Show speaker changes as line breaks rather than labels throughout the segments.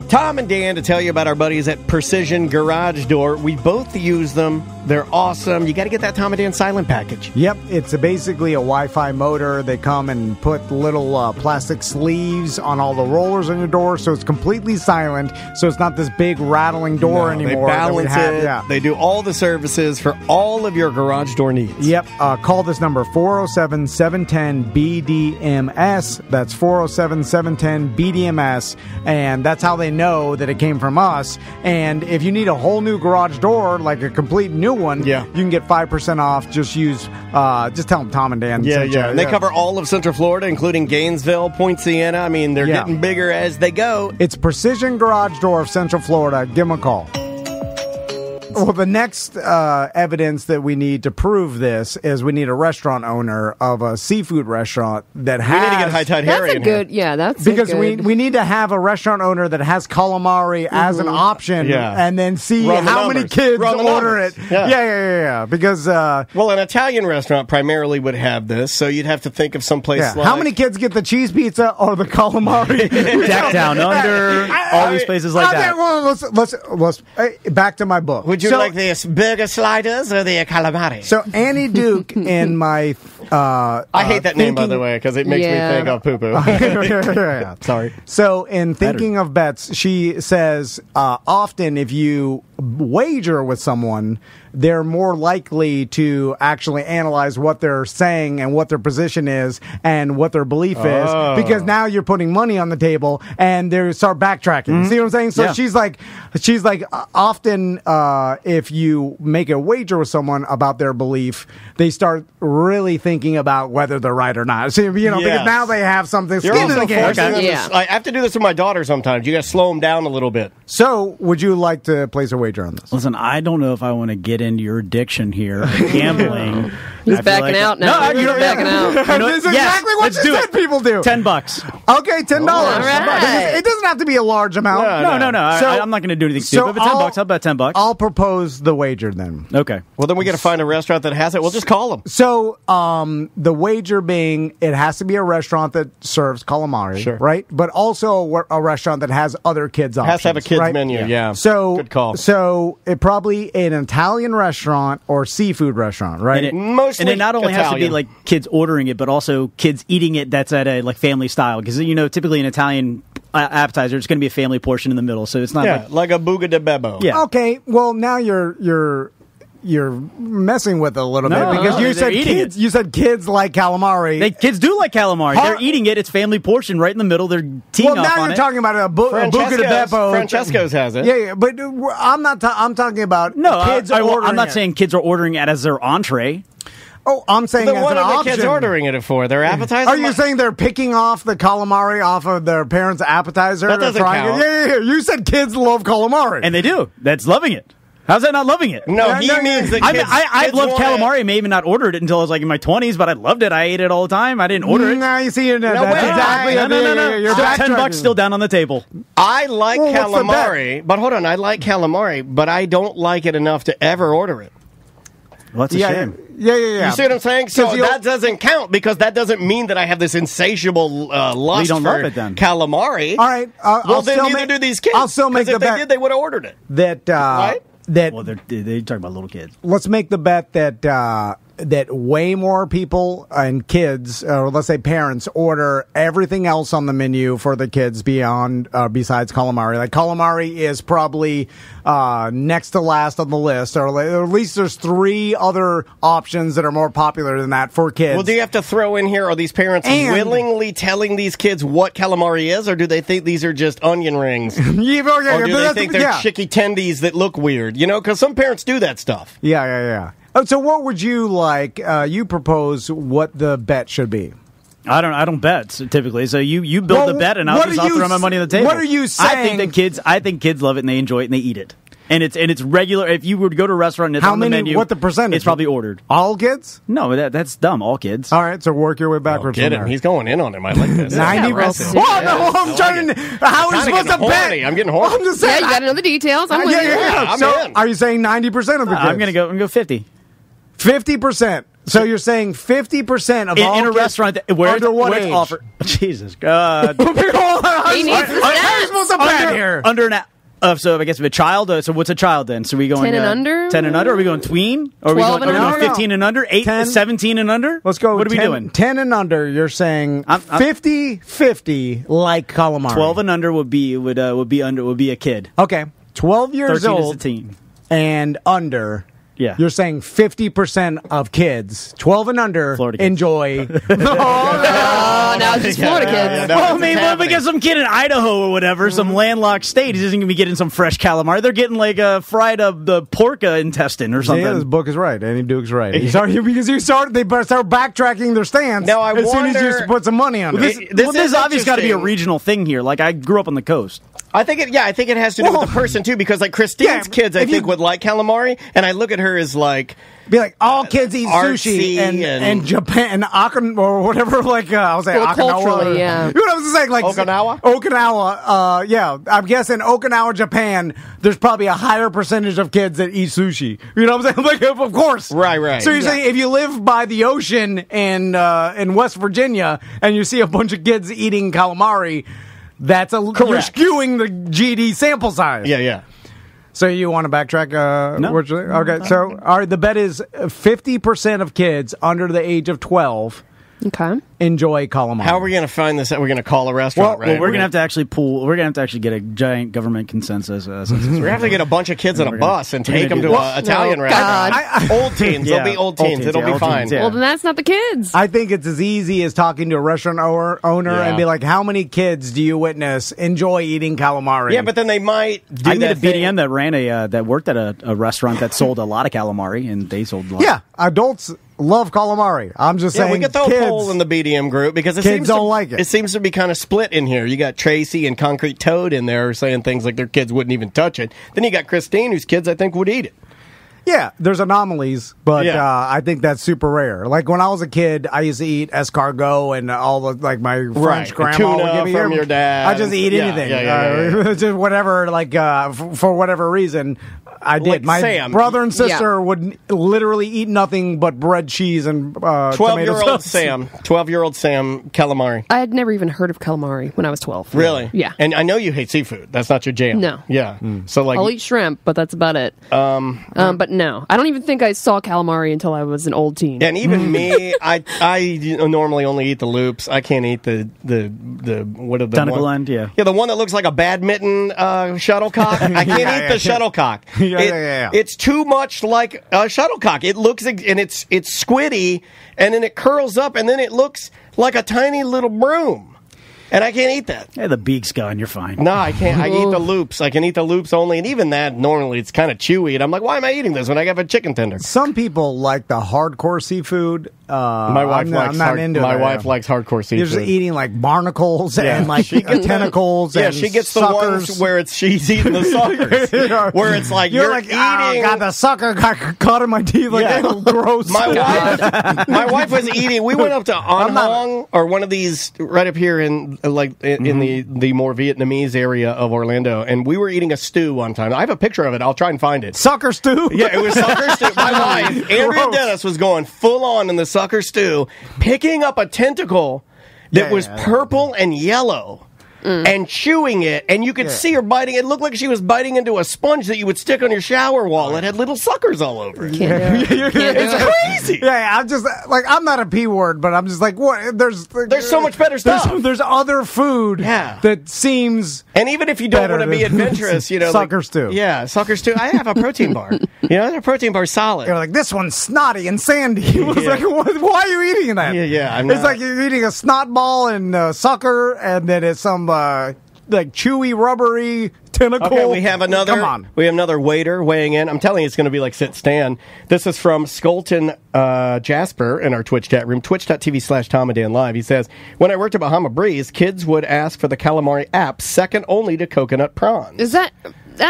Tom and Dan to tell you about our buddies at Precision Garage Door. We both use them. They're awesome. You got to get that Tom and Dan silent package.
Yep, it's basically a Wi-Fi motor. They come and put little plastic sleeves on all the rollers on your door, so it's completely silent, so it's not this big rattling door anymore.
They balance it.
Yeah.
They do all the services for all of your garage door needs.
Yep, call this number, 407-710-BDMS. That's 407-710-BDMS, and that's how they know that it came from us. And if you need a whole new garage door, like a complete new one, you can get 5% off. Just tell them Tom and Dan.
And they cover all of Central Florida, including Gainesville, Point Siena. I mean, they're getting bigger as they go.
It's Precision Garage Door of Central Florida. Give them a call. Well, the next evidence that we need to prove this is we need a restaurant owner of a seafood restaurant that has...
We need to get High Tide Harry in here.
That's
because
good.
we need to have a restaurant owner that has calamari as an option, and then see how many kids order it. Yeah. Because
well, an Italian restaurant primarily would have this, so you'd have to think of someplace like...
How many kids get the cheese pizza or the calamari?
Jack Down Under, all these places like that.
Well, let's back to my book.
Would you like the burger sliders or the calamari?
So Annie Duke in my...
I hate that name, by the way, because it makes me think of poo-poo. Sorry.
So in Thinking of Bets, she says, often if you wager with someone, they're more likely to actually analyze what they're saying and what their position is and what their belief is, because now you're putting money on the table and they start backtracking. See what I'm saying? So she's like often if you make a wager with someone about their belief, they start really thinking about whether they're right or not. So, because now they have something skin in the game.
I have to do this with my daughter sometimes. You got to slow them down a little bit.
So would you like to place a wager on this?
Listen, I don't know if I want to get into your addiction here, gambling.
He's backing out now.
No,
you're backing out.
This is exactly what you said people do.
$10.
Okay, $10.
All right.
It doesn't have to be a large amount.
No. So, I'm not going to do anything stupid. But $10. How about $10?
I'll propose the wager then.
Okay.
Well, then we got to find a restaurant that has it. We'll just call them.
So the wager being, it has to be a restaurant that serves calamari, right? But also a restaurant that has other kids options.
Has to have a kids menu. Yeah.
So
good call.
So it probably an Italian restaurant or seafood restaurant, right?
Mostly
and it not only
Italian.
has to be like kids ordering it, but also kids eating it. That's at a like family style, because typically an Italian appetizer, it's going to be a family portion in the middle, so it's not
like a buca de bebo.
Yeah.
Okay. Well, now you're messing with it a little bit because you said kids. You said kids like calamari.
Kids do like calamari. They're eating it. It's family portion right in the middle. They're teeing off on it.
Well, now you're talking about a buca de bebo.
Francesco's has it.
Yeah, but I'm not. I'm talking about kids ordering.
I'm not saying kids are ordering it as their entree.
Oh, I'm saying
then
as
what
an
are the
option.
kids ordering it for? Their appetizer?
Are you saying they're picking off the calamari off of their parents' appetizer?
That doesn't count.
Yeah. You said kids love calamari.
And they do. That's loving it. How's that not loving it?
No, he means that kids...
I've loved calamari. I may even not ordered it until I was like in my 20s, but I loved it. I ate it all the time. I didn't order it.
No, you see, that's
exactly... No.
You're
$10 still down on the table.
I like calamari, but hold on. I like calamari, but I don't like it enough to ever order it.
Well, that's a shame.
Yeah.
You see what I'm saying? So that doesn't count because that doesn't mean that I have this insatiable lust for calamari.
All right.
Well, then neither do these kids.
I'll still make the bet.
If they did, they would have ordered it.
Right?
Well, they're talking about little kids.
Let's make the bet that way more people and kids, or let's say parents, order everything else on the menu for the kids besides calamari. Like calamari is probably next to last on the list, or at least there's 3 other options that are more popular than that for kids.
Well, do you have to throw in here, are these parents willingly telling these kids what calamari is, or do they think these are just onion rings? Or do they think they're chicky tendies that look weird? Because some parents do that stuff.
Yeah. So what would you like? You propose what the bet should be.
I don't bet typically. So you build the bet, and I'll throw my money on the table.
What are you saying?
I think kids love it and they enjoy it and they eat it. And it's regular. If you were to go to a restaurant and it's on the menu,
what the percentage?
It's probably ordered.
All kids?
No, that's dumb. All kids.
All right, so work your way backwards.
Get him. He's going in on him. I like this.
90%. I'm trying to. How are you supposed to bet?
I'm getting horny.
I'm just saying.
Yeah, you got to know the details. I'm with you.
I'm
so
in.
are you saying 90% of the kids?
I'm gonna go 50.
50%. So you're saying 50% of all
in a
kids
restaurant where
under what
it's
age?
offered. Jesus God.
He needs the stats.
Under an. So I guess if a child. So what's a child then? So we going
10 and under?
10 and under? Are we going tween? Or are we
12
going,
and under?
15 and under? 17 and under?
Let's go.
What are we doing?
10 and under. You're saying 50-50 like calamari.
12 and under would be a kid.
Okay. 12 years
13
old
is a teen.
and under.
Yeah.
You're saying 50% of kids, 12 and under,
Florida kids.
enjoy.
Oh, now it's just Florida kids.
Well, I mean, what if we get some kid in Idaho or whatever, some landlocked state, he isn't going to be getting some fresh calamari. They're getting like a fried the porca intestine or something.
Yeah, this book is right. Andy Duke's right. They start backtracking their stance
now,
as soon as you put some money on it.
This obviously got to be a regional thing here. Like, I grew up on the coast.
I think it has to do with the person too, because like Christine's kids, I think would like calamari, and I look at her as like
be like all kids eat sushi and Japan and or whatever. Like I was saying, Okinawa.
Yeah.
You know what I was saying? Like Okinawa. Yeah, I'm guessing Okinawa, Japan. There's probably a higher percentage of kids that eat sushi. You know what I'm saying? Like, of course,
right.
So you're saying if you live by the ocean in West Virginia and you see a bunch of kids eating calamari. You're skewing the GD sample size.
Yeah.
So you want to backtrack?
No.
Okay. So, all right. The bet is 50% of kids under the age of 12 enjoy calamari.
How are we going to find this? We're going to call a restaurant, right?
Well, we're going to have to actually We're going to have to actually get a giant government consensus.
We're going to have to get a bunch of kids on a bus and take them to an Italian restaurant. Old teens. They'll be old teens. It'll be fine.
Well, then that's not the kids.
I think it's as easy as talking to a restaurant owner and be like, "How many kids do you witness enjoy eating calamari?"
Yeah, but then they might do
I did a BDM that ran that worked at a restaurant that sold a lot of calamari, and they sold a lot.
Yeah, adults love calamari. I'm just saying,
we could throw a poll in the BDM group because
kids don't like it.
It seems to be kind of split in here. You got Tracy and Concrete Toad in there saying things like their kids wouldn't even touch it. Then you got Christine, whose kids I think would eat it.
Yeah, there's anomalies, but I think that's super rare. Like when I was a kid, I used to eat escargot and all the my French grandma would give me
from your dad.
I just eat anything, just whatever. For whatever reason, I did. My brother and sister would literally eat nothing but bread, cheese, and
12-year-old Sam. 12-year-old Sam calamari.
I had never even heard of calamari when I was 12.
Really?
Yeah.
And I know you hate seafood. That's not your jam.
No.
Yeah. So
I'll eat shrimp, but that's about it. But no, I don't even think I saw calamari until I was an old teen.
And even me, I normally only eat the loops. I can't eat the what are the
tentacle end,
the one that looks like a badminton shuttlecock. I can't eat the shuttlecock. It's too much like a shuttlecock. It looks and it's squiddy, and then it curls up, and then it looks like a tiny little broom. And I can't eat that.
Yeah, the beak's gone. You're fine.
No, I can't. I eat the loops. I can eat the loops only. And even that, normally, it's kind of chewy. And I'm like, why am I eating this when I have a chicken tender?
Some people like the hardcore seafood.
My wife likes hardcore seafood.
You're just eating like barnacles and tentacles.
Yeah, she gets
suckers.
The ones where she's eating the suckers. Where it's like you're like, eating.
God, the sucker got caught in my teeth. Like, gross.
My wife was eating. We went up to An Hong or one of these right up here in the more Vietnamese area of Orlando, and we were eating a stew one time. I have a picture of it. I'll try and find it.
Sucker stew?
Yeah, it was sucker stew. My wife, Andrea Dennis, was going full on in the sucker stew, picking up a tentacle that was purple and yellow. And chewing it, and you could see her biting. It looked like she was biting into a sponge that you would stick on your shower wall. It had little suckers all over it. It's crazy.
Yeah, I'm just like, I'm not a P word, but I'm just like, what? There's
so much better stuff.
There's other food that seems.
And even if you don't want to be adventurous,
sucker stew.
Yeah, sucker stew. I have a protein bar. A protein bar solid.
You're like, this one's snotty and sandy. It was like, why are you eating that?
Yeah.
It's like you're eating a snot ball and sucker, and then it's some like chewy, rubbery tentacle.
Okay, we have another waiter weighing in. I'm telling you, it's going to be like sit stand. This is from Skolton Jasper in our Twitch chat room, twitch.tv/Tom and Dan Live. He says, when I worked at Bahama Breeze, kids would ask for the calamari app, second only to coconut prawns.
Is that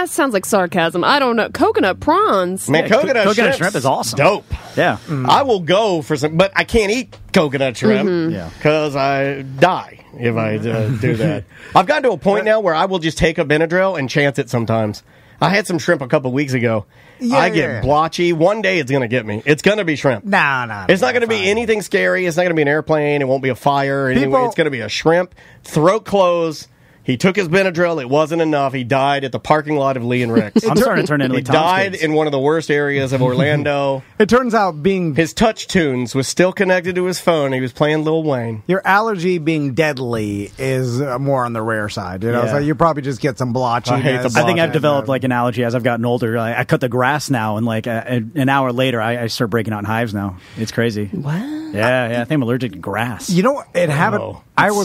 sounds like sarcasm. I don't know. Coconut prawns.
Man, coconut
shrimp is awesome.
Dope.
Yeah.
I will go for some, but I can't eat coconut shrimp because I die if I do that. I've gotten to a point now where I will just take a Benadryl and chance it sometimes. I had some shrimp a couple weeks ago. I get blotchy. One day it's going to get me. It's going to be shrimp.
Nah.
It's not going to be anything scary. It's not going to be an airplane. It won't be a fire. Anyway, it's going to be a shrimp. Throat closed. He took his Benadryl. It wasn't enough. He died at the parking lot of Lee and Rick's.
I'm starting to turn into
He died in one of the worst areas of Orlando.
It turns out
his touch tunes was still connected to his phone. He was playing Lil Wayne.
Your allergy being deadly is more on the rare side. So you probably just get some blotchiness.
I think I've developed like an allergy as I've gotten older. I cut the grass now, and like an hour later, I start breaking out in hives now. It's crazy.
What?
Yeah. I think I'm allergic to grass.
You know, it happened.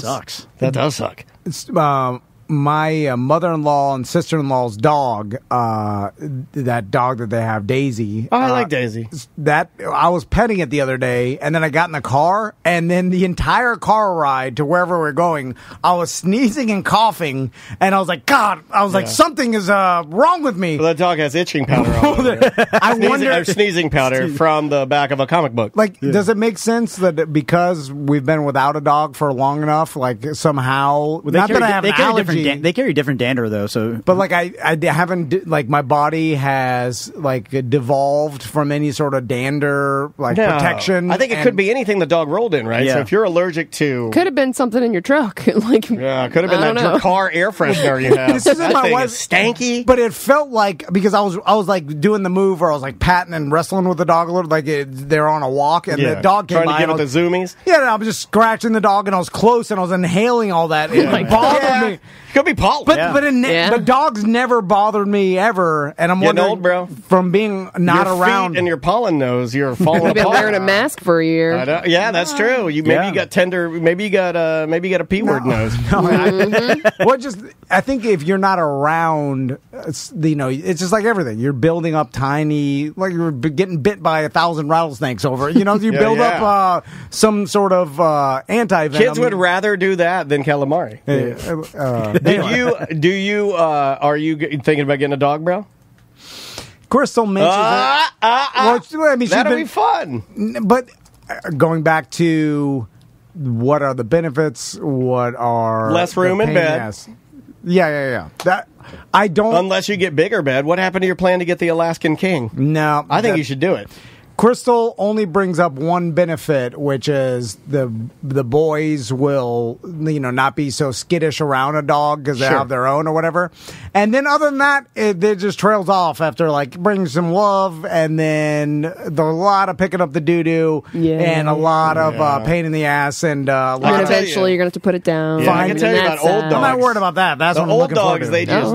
Sucks.
That does suck.
My mother-in-law and sister-in-law's dog, that dog that they have, Daisy.
Oh, I like Daisy.
That I was petting it the other day, and then I got in the car, and then the entire car ride to wherever we're going, I was sneezing and coughing, and I was like, God, like, something is wrong with me.
Well, that dog has itching powder all over it. Sneezing powder from the back of a comic book.
Like, does it make sense that because we've been without a dog for long enough, like somehow, not that I have an allergy.
They carry different dander though,
but like I haven't, like, my body has like devolved from any sort of dander protection.
I think it could be anything the dog rolled in, right?
Yeah.
So if you're allergic to,
could have been something in your truck,
could have been that car air freshener you have.
This isn't my wife,
stanky.
But it felt like, because I was like doing the move where I was like patting and wrestling with the dog a little, like they're on a walk, and the dog came
trying
by
to give it the zoomies.
Yeah, I was just scratching the dog, and I was close, and I was inhaling all that. It bothered me.
Could be pollen.
But dogs never bothered me ever, and I'm wondering,
old, bro.
From being not
your
around
feet and your pollen nose, you're falling apart.
You've been wearing a mask for a year.
Yeah, that's true. You got tender. Maybe you got a P-word nose.
I think if you're not around, it's just like everything. You're building up tiny, like you're getting bit by 1,000 rattlesnakes over. You build up some sort of anti-venom.
Kids would rather do that than calamari. Are you thinking about getting a dog, bro?
Crystal mentions
that'll be fun.
But going back to what are the benefits? What are
less room in bed?
Yeah. That I don't.
Unless you get bigger bed. What happened to your plan to get the Alaskan King?
No,
I think you should do it.
Crystal only brings up one benefit, which is the boys will not be so skittish around a dog because they have their own or whatever. And then other than that, it just trails off after like bringing some love, and then a lot of picking up the doo doo and a lot of pain in the ass, and
eventually you're gonna have to put it down.
Yeah, I can tell you about old dogs.
I'm not worried about that. That's
the
what I'm
old
looking
dogs.
To.
They just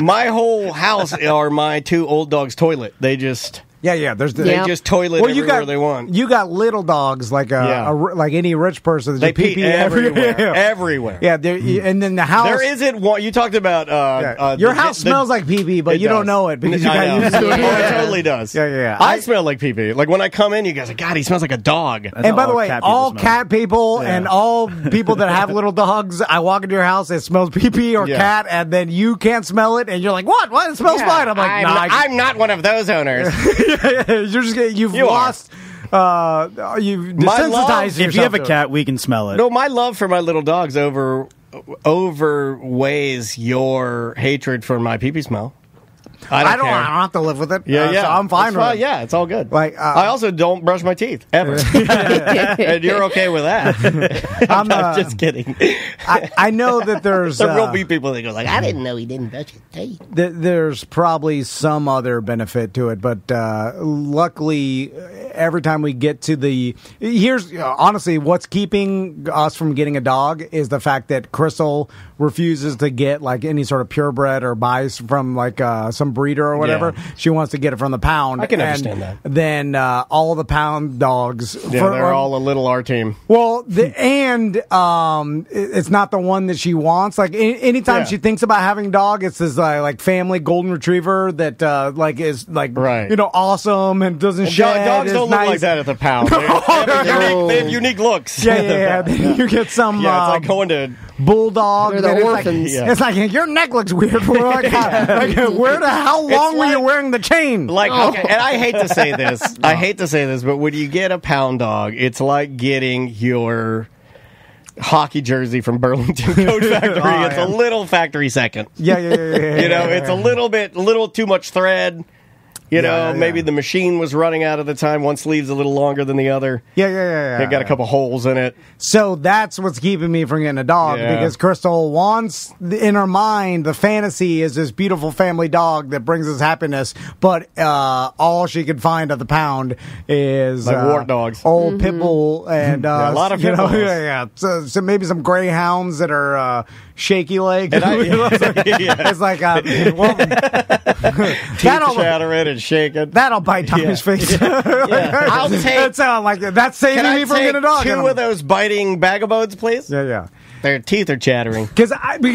my whole house are my two old dogs' toilet. They just.
Yeah. They
just toilet everywhere they want.
You got little dogs like like any rich person.
They pee everywhere. Everywhere.
Yeah, and then the house.
There isn't one. You talked about
your house smells like pee-pee, but you don't know it because you got used to it.
It totally does.
Yeah.
I smell like pee-pee. Like when I come in, you guys are like, God, he smells like a dog.
And by the way, all cat people and all people that have little dogs, I walk into your house, it smells pee-pee or cat, and then you can't smell it, and you're like, what? It smells fine. I'm like,
I'm not one of those owners.
You've lost. You've desensitized.
If you have a cat, we can smell it.
No, my love for my little dogs overweighs your hatred for my pee-pee smell. I don't
have to live with it.
Yeah.
So I'm fine with it.
Yeah, it's all good.
Like
I also don't brush my teeth ever, and you're okay with that. I'm just kidding.
I know that there's
there will be people that go like, I didn't know he didn't brush his teeth.
There's probably some other benefit to it, but luckily, every time we get to here's honestly what's keeping us from getting a dog is the fact that Crystal refuses to get like any sort of purebred or buys from like some breeder or whatever. She wants to get it from the pound.
I can understand that.
Then all the pound dogs,
they're all a little R team.
Well, it's not the one that she wants. Like anytime she thinks about having a dog, it's this like family golden retriever that like is like awesome and doesn't shed.
Dogs don't look like that at the pound. They have unique looks.
Yeah. You get some.
It's like going to
They're
bulldog.
the orphans.
It's like your neck looks weird. How long were you wearing the chain?
Like, okay, and I hate to say this. But when you get a pound dog, it's like getting your hockey jersey from Burlington Coat Factory. It's a little factory second.
Yeah.
It's a little too much thread. Maybe the machine was running out at the time. One sleeve's a little longer than the other.
Yeah.
It got a couple holes in it.
So that's what's keeping me from getting a dog, because Crystal wants, in her mind, the fantasy is this beautiful family dog that brings us happiness, but all she could find at the pound is
wart dogs,
old pit bull, and
a lot of pit bulls.
So maybe some greyhounds that are shaky legs. It's like
teeth chattering and shaking.
That'll bite Tommy's face.
I'll take.
That's saving me from getting a dog.
2 of those biting Bagabodes, please.
Yeah.
Their teeth are chattering.
Because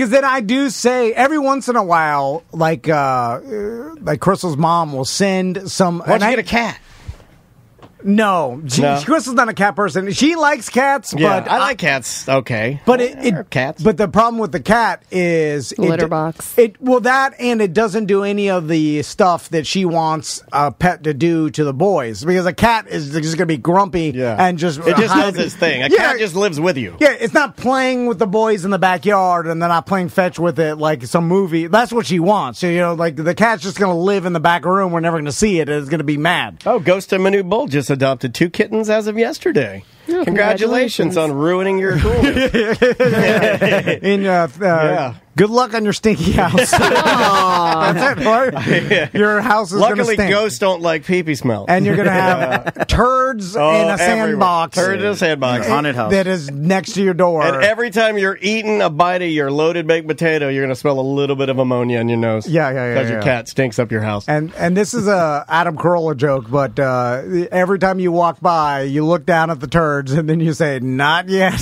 then I do say every once in a while, like Crystal's mom will send some.
Why don't you get a cat?
No, Crystal's not a cat person. She likes cats, but
I like cats. Okay,
but
cats.
But the problem with the cat is
litter box.
It doesn't do any of the stuff that she wants a pet to do to the boys, because a cat is just going to be grumpy and just
does its thing. A cat just lives with you.
Yeah, it's not playing with the boys in the backyard and then not playing fetch with it like some movie. That's what she wants. So, the cat's just going to live in the back room. We're never going to see it. It's going to be mad.
Oh, Ghost and Manute Bull just adopted 2 kittens as of yesterday.
Oh,
congratulations on ruining your cool.
Good luck on your stinky house. That's it, right? Your house is
Luckily,
stink.
ghosts don't like pee-pee smell.
And you're going to have turds in a sandbox.
Turds in a sandbox.
Haunted house.
That is next to your door.
And every time you're eating a bite of your loaded baked potato, you're going to smell a little bit of ammonia in your nose.
Yeah.
Because your cat stinks up your house.
And this is a Adam Carolla joke, but every time you walk by, you look down at the turds, and then you say, "Not yet."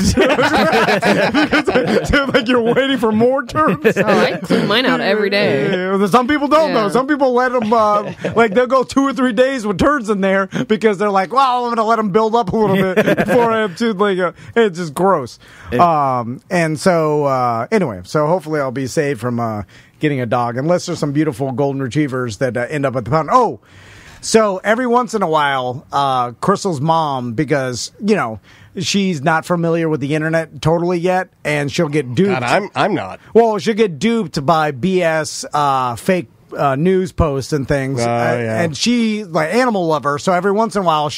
Like you're waiting for more turds.
Oh, I clean mine out every day.
Some people don't though. Some people let them they'll go 2 or 3 days with turds in there because they're like, "Well, I'm going to let them build up a little bit before I have to." It's just gross. And so anyway, so hopefully I'll be saved from getting a dog, unless there's some beautiful golden retrievers that end up at the pound. Oh. So every once in a while, Crystal's mom, because, she's not familiar with the internet totally yet, and she'll get duped.
God, I'm not.
Well, she'll get duped by BS fake news posts and things. And she's like animal lover, so every once in a while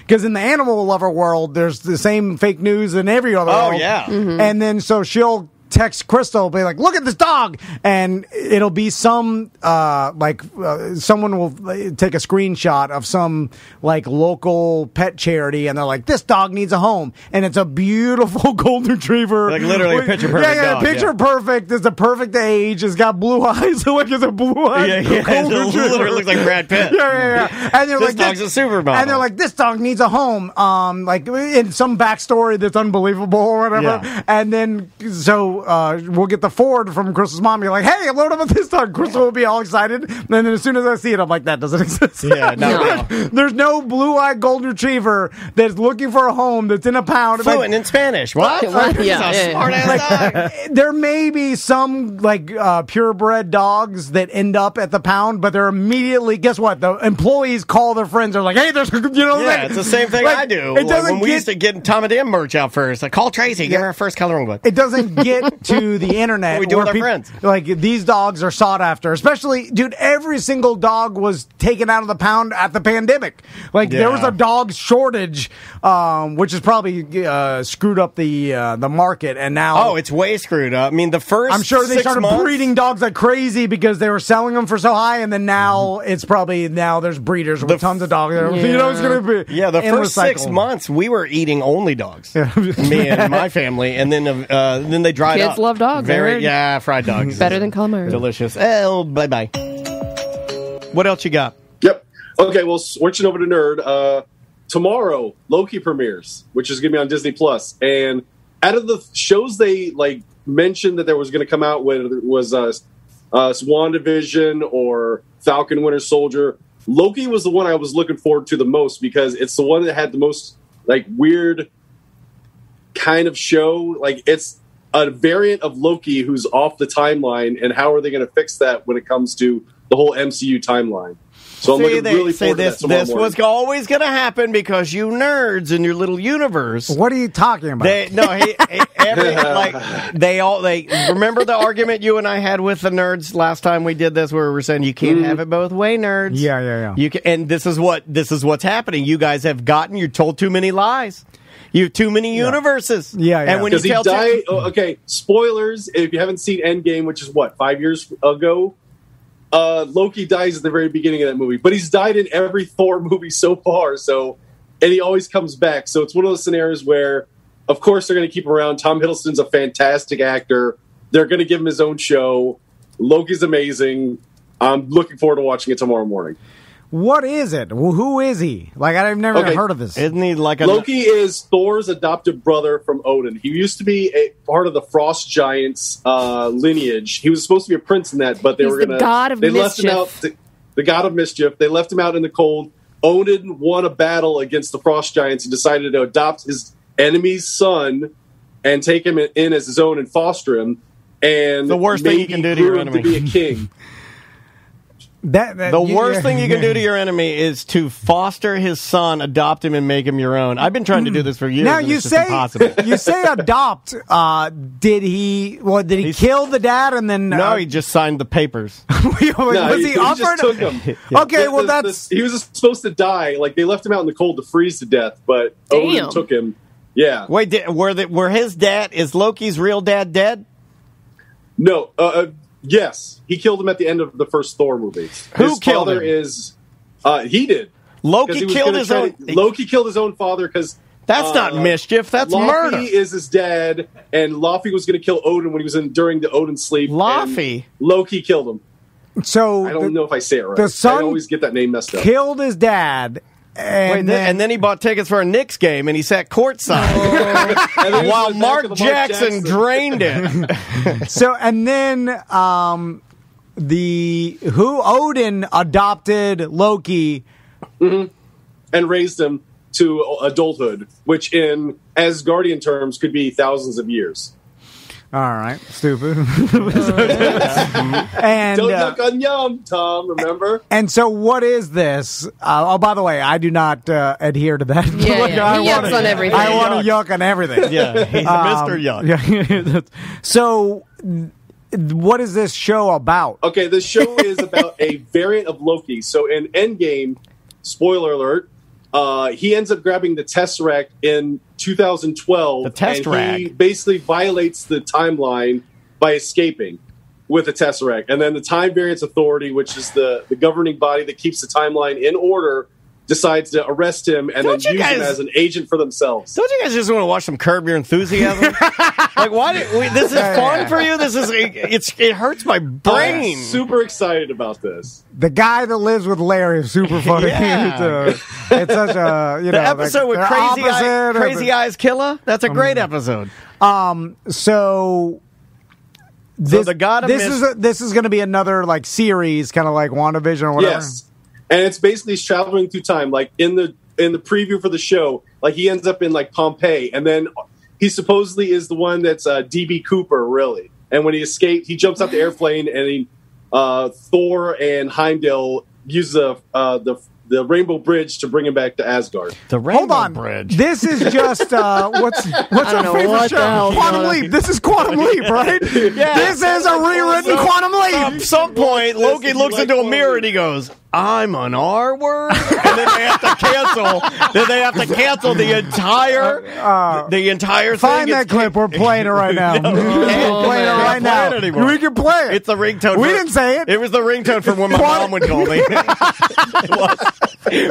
because in the animal lover world, there's the same fake news in every other world.
Mm-hmm.
And then so she'll text Crystal, be like, "Look at this dog," and it'll be some someone will take a screenshot of some local pet charity, and they're like, "This dog needs a home," and it's a beautiful golden retriever,
literally a picture perfect. Dog,
picture perfect. It's a perfect age. It's got blue eyes. It's a blue eye.
It literally looks like Brad Pitt.
Yeah. And they're
this dog's a supermodel.
And they're like, "This dog needs a home." In some backstory that's unbelievable or whatever.
Yeah.
And then we'll get the forward from Crystal's mom. You're like, "Hey, I learned about this dog." Crystal will be all excited. And then as soon as I see it, I'm like, "That doesn't exist."
Yeah, no.
There's no blue-eyed golden retriever that's looking for a home that's in a pound.
Fluent in Spanish. What? Smart-ass dog.
There may be some purebred dogs that end up at the pound, but they're immediately, guess what? The employees call their friends. They're like, "Hey, there's,"
it's the same thing I do.
It doesn't
when we used to get Tom and Dan merch out first. Like, call Tracy, give her a first coloring book.
It doesn't get to the internet.
What we do with our friends.
These dogs are sought after, especially, dude, every single dog was taken out of the pound at the pandemic. There was a dog shortage, which has probably screwed up the market, and now...
Oh, it's way screwed up. I mean, the first
I'm sure they started breeding dogs like crazy because they were selling them for so high, and then now it's probably, there's breeders with tons of dogs.
Yeah.
It's going to be...
Yeah, the first 6 months, we were eating only dogs. Me and my family, and then they dried up.
Kids love dogs.
Fried dogs.
Better than calamari.
Delicious. Oh, bye-bye. What else you got?
Yep. Okay, well, switching over to Nerd. Tomorrow, Loki premieres, which is going to be on Disney+. And out of the shows they mentioned that there was going to come out, whether it was WandaVision or Falcon Winter Soldier, Loki was the one I was looking forward to the most because it's the one that had the most weird kind of show. It's a variant of Loki who's off the timeline, and how are they going to fix that when it comes to the whole MCU timeline? So I'm looking really forward to that tomorrow
This
morning.
was always going to happen because you nerds in your little universe.
What are you talking about?
They remember the argument you and I had with the nerds last time we did this, where we were saying you can't have it both way, nerds.
Yeah.
You can, and this is what's happening. You guys have you're told too many lies. You have too many universes.
Yeah.
And when you
he died. Okay, spoilers. If you haven't seen Endgame, which is 5 years ago. Loki dies at the very beginning of that movie, but he's died in every Thor movie so far. So, and he always comes back. So it's one of those scenarios where, of course, they're going to keep him around. Tom Hiddleston's a fantastic actor. They're going to give him his own show. Loki's amazing. I'm looking forward to watching it tomorrow morning.
What is it? Well, who is he? Like, I've never heard of this.
Isn't he like
Loki is Thor's adopted brother from Odin. He used to be a part of the Frost Giants lineage. He was supposed to be a prince in that, but they were going to. They left him out. The god of mischief. They left him out in the cold. Odin won a battle against the Frost Giants and decided to adopt his enemy's son and take him in as his own and foster him. And
the worst thing you can do to your enemy
to be a king.
The worst thing you can do to your enemy is to foster his son, adopt him, and make him your own. I've been trying to do this for years.
Now
you say
adopt. Did he kill the dad and then?
No, he just signed the papers.
was he offered?
He just took him.
Okay,
he was supposed to die. Like they left him out in the cold to freeze to death, but Odin took him. Yeah.
Wait, were his dad? Is Loki's real dad dead?
No. Yes, he killed him at the end of the first Thor movie.
Who killed him?
He did.
Loki killed his own.
Loki killed his own father because
that's not mischief. That's murder.
Laufey is his dad, and Laufey was going to kill Odin when he was during the Odin sleep.
Laufey.
Loki killed him.
So
I don't know if I say it right.
The son
I always get that name messed up.
Killed his dad. And
then he bought tickets for a Knicks game, and he sat courtside while Mark Jackson drained it.
So, and then Odin adopted Loki
and raised him to adulthood, which in Asgardian terms could be thousands of years.
All right, stupid. And
don't look on yum, Tom. Remember.
And so, what is this? By the way, I do not adhere to that.
Yeah, he yucks on everything.
I want to yuck on everything.
Yeah, he's Mr. Yuck.
Yeah. So, what is this show about?
Okay, the show is about a variant of Loki. So, in Endgame, spoiler alert. He ends up grabbing the Tesseract in 2012.
The Tesseract.
And he basically violates the timeline by escaping with the Tesseract. And then the Time Variance Authority, which is the governing body that keeps the timeline in order, decides to arrest him and then use him as an agent for themselves.
Don't you guys just want to watch some Curb Your Enthusiasm? Like, why? This is fun for you. This is it hurts my brain.
I'm super excited about this.
The guy that lives with Larry is super funny.
Yeah.
It's such a
the episode with Crazy Eyes Killer. That's a great episode.
So the God of this is going to be another like series, kind of like WandaVision or whatever.
Yes. And it's basically traveling through time. Like in the preview for the show, like he ends up in like Pompeii, and then he supposedly is the one that's DB Cooper, really. And when he escaped, he jumps out the airplane, and Thor and Heimdall use the Rainbow Bridge to bring him back to Asgard.
The Rainbow Bridge.
This is just what's our favorite show? Quantum Leap. This is Quantum Leap, right?
Yeah.
This is a rewritten Quantum Leap.
At some point, Loki looks into a mirror and he goes, "I'm an R word," and then they have to cancel. the entire thing.
Find that clip. We're playing it right now. We're playing it right now. We can play it.
It's the ringtone.
We didn't say it.
It was the ringtone from when my mom would call me.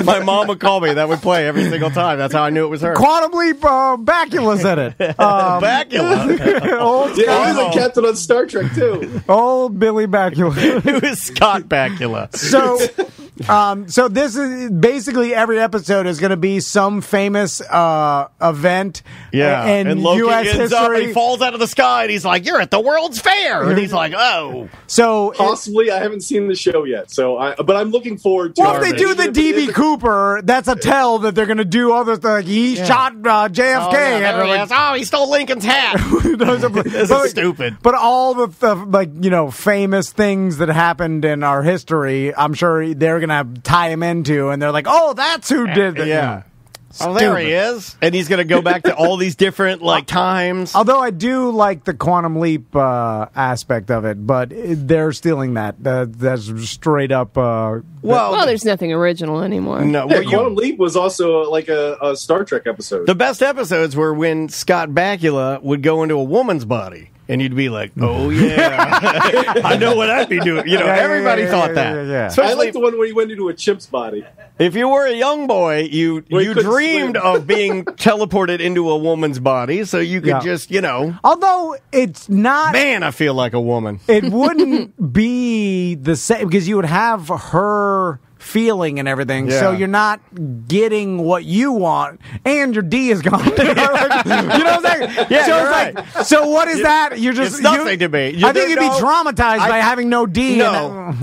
My mom would call me. That would play every single time. That's how I knew it was her.
Quantum Leap. Bakula's in it.
Bakula.
Old
he was a captain on Star Trek too.
Old Billy Bakula.
Who is Scott Bakula?
So this is basically every episode is going to be some famous event.
Yeah,
and
Loki
U.S.
ends
history.
up and he falls out of the sky and he's like, "You're at the World's Fair," and he's like, "Oh."
So
possibly I haven't seen the show yet, but I'm looking forward to.
Well, if they do the DB Cooper, that's a tell that they're going to do other things. He shot JFK.
Oh, he stole Lincoln's hat. This is stupid.
But all the famous things that happened in our history, I'm sure they're going to tie him into, and they're like, oh, that's who did it.
Yeah. Oh, there he is. And he's going to go back to all these different, times.
Although I do like the quantum leap aspect of it, but they're stealing that. That's straight up...
well, there's nothing original anymore.
No,
Quantum Leap was also like a Star Trek episode.
The best episodes were when Scott Bakula would go into a woman's body. And you'd be like, oh, yeah. I know what I'd be doing. Everybody thought that.
Yeah.
I like the one where he went into a chimp's body.
If you were a young boy, you dreamed of being teleported into a woman's body so you could just,
Although it's not...
Man, I feel like a woman.
It wouldn't be the same, because you would have her... feeling and everything, so you're not getting what you want, and your D is gone. You know what I'm saying?
Yeah,
so
you're right.
So what is that? You're just
it's nothing to me.
I think you'd be traumatized by having no D.
No,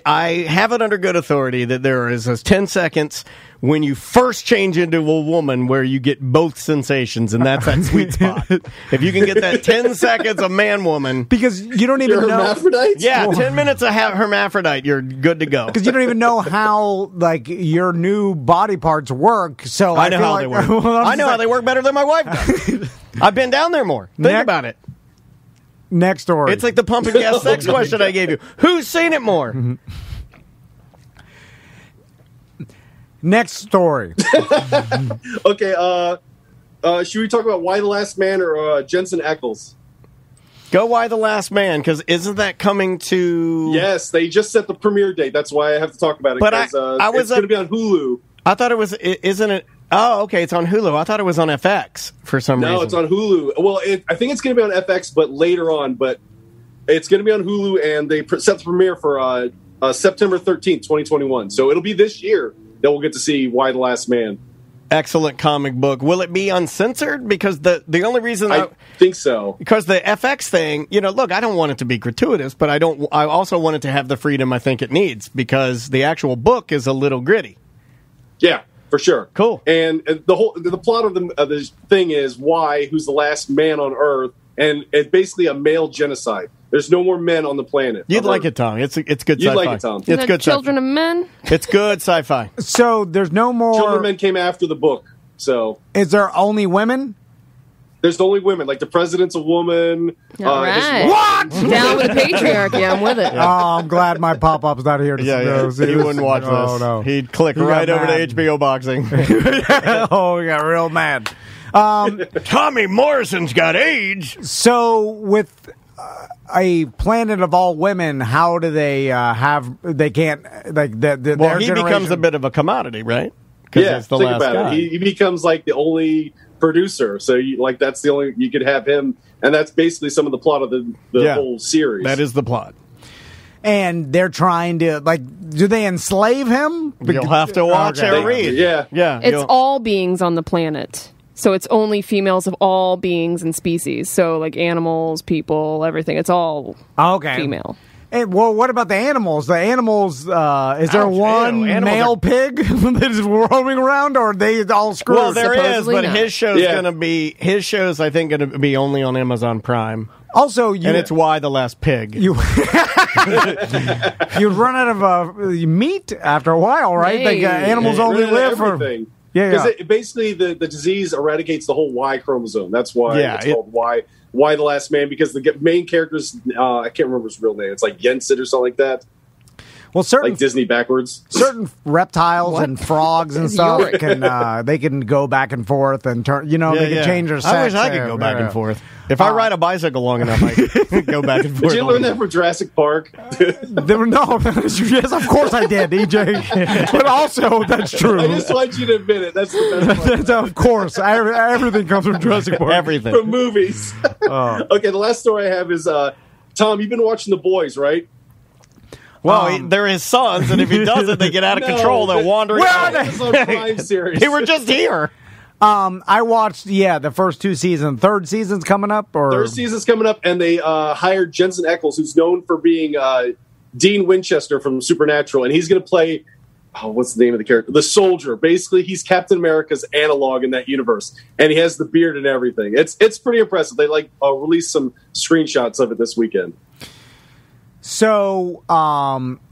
I have it under good authority that there is 10 seconds when you first change into a woman where you get both sensations, and that's that sweet spot. If you can get that 10 seconds of man-woman...
Because you don't even know...
hermaphrodite?
Yeah, 10 minutes of hermaphrodite, you're good to go.
Because you don't even know how, your new body parts work, so
I know how they work. I know how they work better than my wife does. I've been down there more. Think about it.
Next story.
It's like the pump and gas sex question I gave you. Who's seen it more?
Mm-hmm. Next story.
Okay, should we talk about Y the Last Man or Jensen Ackles?
Go Y the Last Man, because isn't that coming to...
Yes, they just set the premiere date. That's why I have to talk about it.
But
it's going to be on Hulu.
I thought it was... Isn't it... Oh, okay, it's on Hulu. I thought it was on FX for some reason.
No, it's on Hulu. Well, I think it's going to be on FX, but later on. But it's going to be on Hulu, and they set the premiere for September 13th, 2021. So it'll be this year that we'll get to see Y the Last Man.
Excellent comic book. Will it be uncensored? Because the only reason
I think so.
Because the FX thing, look, I don't want it to be gratuitous, but I also want it to have the freedom I think it needs, because the actual book is a little gritty.
Yeah, for sure.
Cool.
And the plot of the thing is Y, who's the last man on Earth, and it's basically a male genocide. There's no more men on the planet.
You'd like it, Tom. It's good sci-fi.
You'd like it, Tom.
It's good
Children of Men?
It's good sci-fi.
So there's no more...
Children of Men came after the book. So
is there only women?
There's only women. Like the president's a woman.
All right.
What?
Down with the patrarchy. I'm with it.
Oh, I'm glad my pop-up's not here to see.
He wouldn't watch this.
Oh, no.
He'd click right over to HBO Boxing.
Oh, he got real mad.
Tommy Morrison's got AIDS.
So with a planet of all women, how do they they can't,
well, he becomes a bit of a commodity, right?
Yeah,
it's the
think
last
about
guy.
it. He becomes like the only producer. So that's the only, you could have him. And that's basically some of the plot of the whole series.
That is the plot.
And they're trying to, do they enslave him?
You'll have to watch or read.
Yeah.
It's all beings on the planet. So it's only females of all beings and species. So animals, people, everything. It's all female.
Hey, well, what about the animals? The animals, is there one male pig that is roaming around, or are they all screwed?
Well, there is, but
not.
his show's I think, going to be only on Amazon Prime.
Also,
and it's Y the Last Pig.
You'd run out of meat after a while, right?
Hey.
Animals only live for...
Because basically the disease eradicates the whole Y chromosome. That's why it's called Y the Last Man, because the main character's, I can't remember his real name. It's like Yensid or something like that.
Well, certain
like Disney backwards.
Certain reptiles and frogs and stuff they can go back and forth and turn. They can change their sex.
I wish I could go back and forth. If I ride a bicycle long enough, I could go back and forth.
Did you learn that from Jurassic Park?
No, yes, of course I did, EJ. But also, that's true.
I just want you to admit it. That's the best part.
Of course, everything comes from Jurassic Park.
Everything
from movies. Okay, the last story I have is Tom. You've been watching The Boys, right?
Well, they're his sons, and if he doesn't, they get out of control. They're wandering.
Where are they?
Prime series.
They were just here.
I watched, the first 2 seasons. Third season's coming up? Or
third season's coming up, and they hired Jensen Ackles, who's known for being Dean Winchester from Supernatural, and he's going to play, what's the name of the character? The Soldier. Basically, he's Captain America's analog in that universe, and he has the beard and everything. It's pretty impressive. They released some screenshots of it this weekend.
So,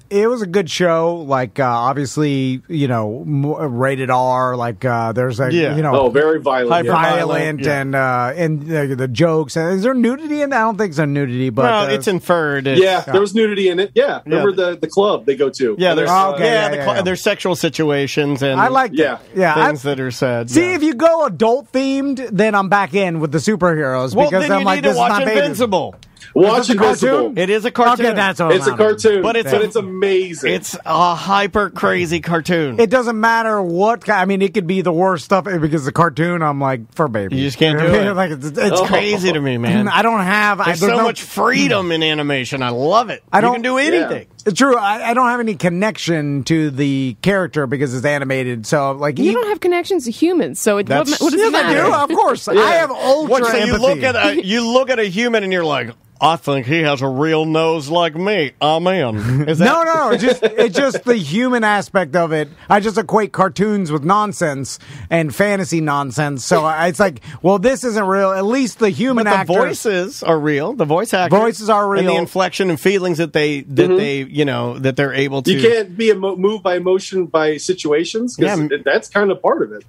It was a good show. Like, obviously, rated R. Like, there's
very violent,
and the jokes. And is there nudity in it? I don't think there's nudity, but
it's inferred.
There was nudity in it. Yeah, remember the club they go to?
Yeah, there's sexual situations and
I liked it.
things that are said.
See, if you go adult themed, then I'm back in with the superheroes because
then
I'm
you
like,
need
this
to watch
is my
Invincible.
Watch Invincible.
It is a cartoon.
Okay, that's
it's a cartoon, but it's amazing.
It's a hyper crazy cartoon.
It doesn't matter what. I mean, it could be the worst stuff because it's a cartoon. I'm like, for babies.
You just can't do it.
Like,
it's crazy to me, man.
I don't have.
There's so much freedom in animation. I love it. You can do anything.
It's true. I don't have any connection to the character because it's animated. So, like,
you don't have connections to humans. So, what does it matter?
I do, of course. I have ultra empathy.
You look at a human and you're like, I think he has a real nose like me. I'm in.
No. It's just the human aspect of it. I just equate cartoons with nonsense and fantasy nonsense. So it's like, well, this isn't real. At least the human actors.
The voices are real. The voice actors.
Voices are real.
And the inflection and feelings that they're able to.
You can't be moved by emotion by situations because that's kind of part of it.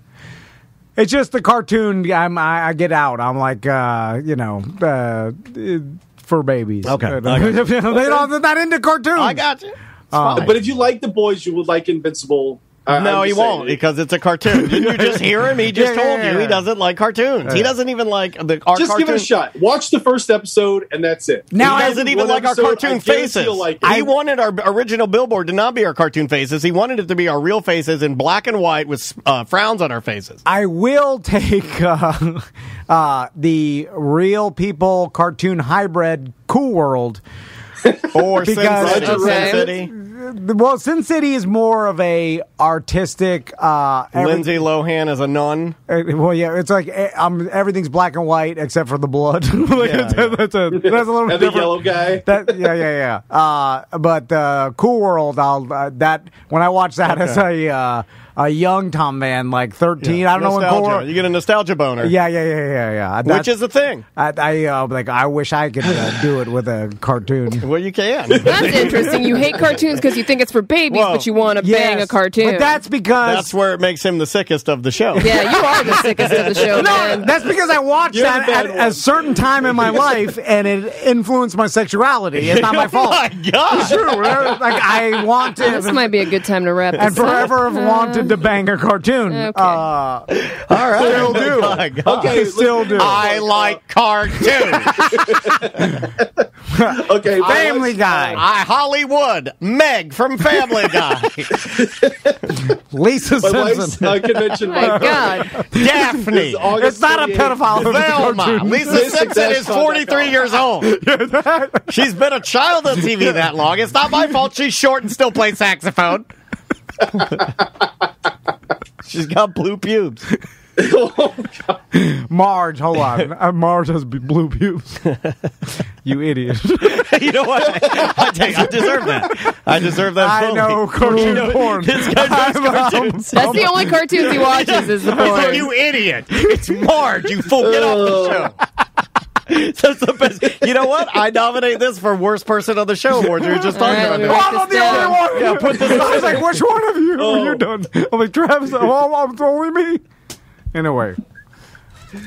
It's just the cartoon. I get out. I'm like, for babies.
Okay.
They're not into cartoons.
I got you.
But if you like The Boys, you would like Invincible.
No, he won't because it's a cartoon. Didn't you just hear him? He just told you he doesn't like cartoons. He doesn't even like our
Just
cartoon.
give it a shot. Watch the first episode, and that's it.
Now he doesn't even like our cartoon faces. He wanted our original billboard to not be our cartoon faces. He wanted it to be our real faces in black and white with frowns on our faces.
I will take the Real People cartoon hybrid Cool World.
Or Sin City.
Well, Sin City is more of a artistic.
Lindsay Lohan as a nun.
It's like everything's black and white except for the blood. That's a little bit different.
The yellow guy.
But Cool World, when I watch that as a young Tom Van, like 13.
Yeah.
I don't know when Cool World.
You get a nostalgia boner.
Yeah.
Which is the thing.
I wish I could do it with a cartoon.
Well, you can.
That's interesting. You hate cartoons because you think it's for babies, but you want to bang a cartoon.
But that's because...
That's where it makes him the sickest of the show.
Yeah, you are the sickest of the show, man.
No, that's because I watched that at a certain time in my life, and it influenced my sexuality. It's not my fault.
Oh, my God.
It's true. Like, I want to...
This might be a good time to wrap this
and forever have wanted to bang a cartoon.
Okay.
All right.
Still do.
Okay,
still do.
I like cartoons.
Okay,
Family Guy.
Hollywood. Meg from Family Guy.
Lisa
my
Simpson.
wife's convention.
My God.
Daphne.
It's not a pedophile.
Velma. Lisa Simpson is 43 years old. She's been a child on TV that long. It's not my fault she's short and still plays saxophone. She's got blue pubes.
Marge, hold on. Marge has blue pubes. You idiot.
You know what? I deserve that. I deserve that.
I know cartoon porn.
This guy knows cartoons.
That's the only cartoons he watches is the porn.
You idiot. It's Marge, you fool. Get off the show. That's the best. You know what? I nominate this for worst person on the show awards. We were just talking about
Oh, I'm not the only one.
Yeah, put this.
I was like, which one of you are you done? I'm like, Travis. It's only me. Anyway,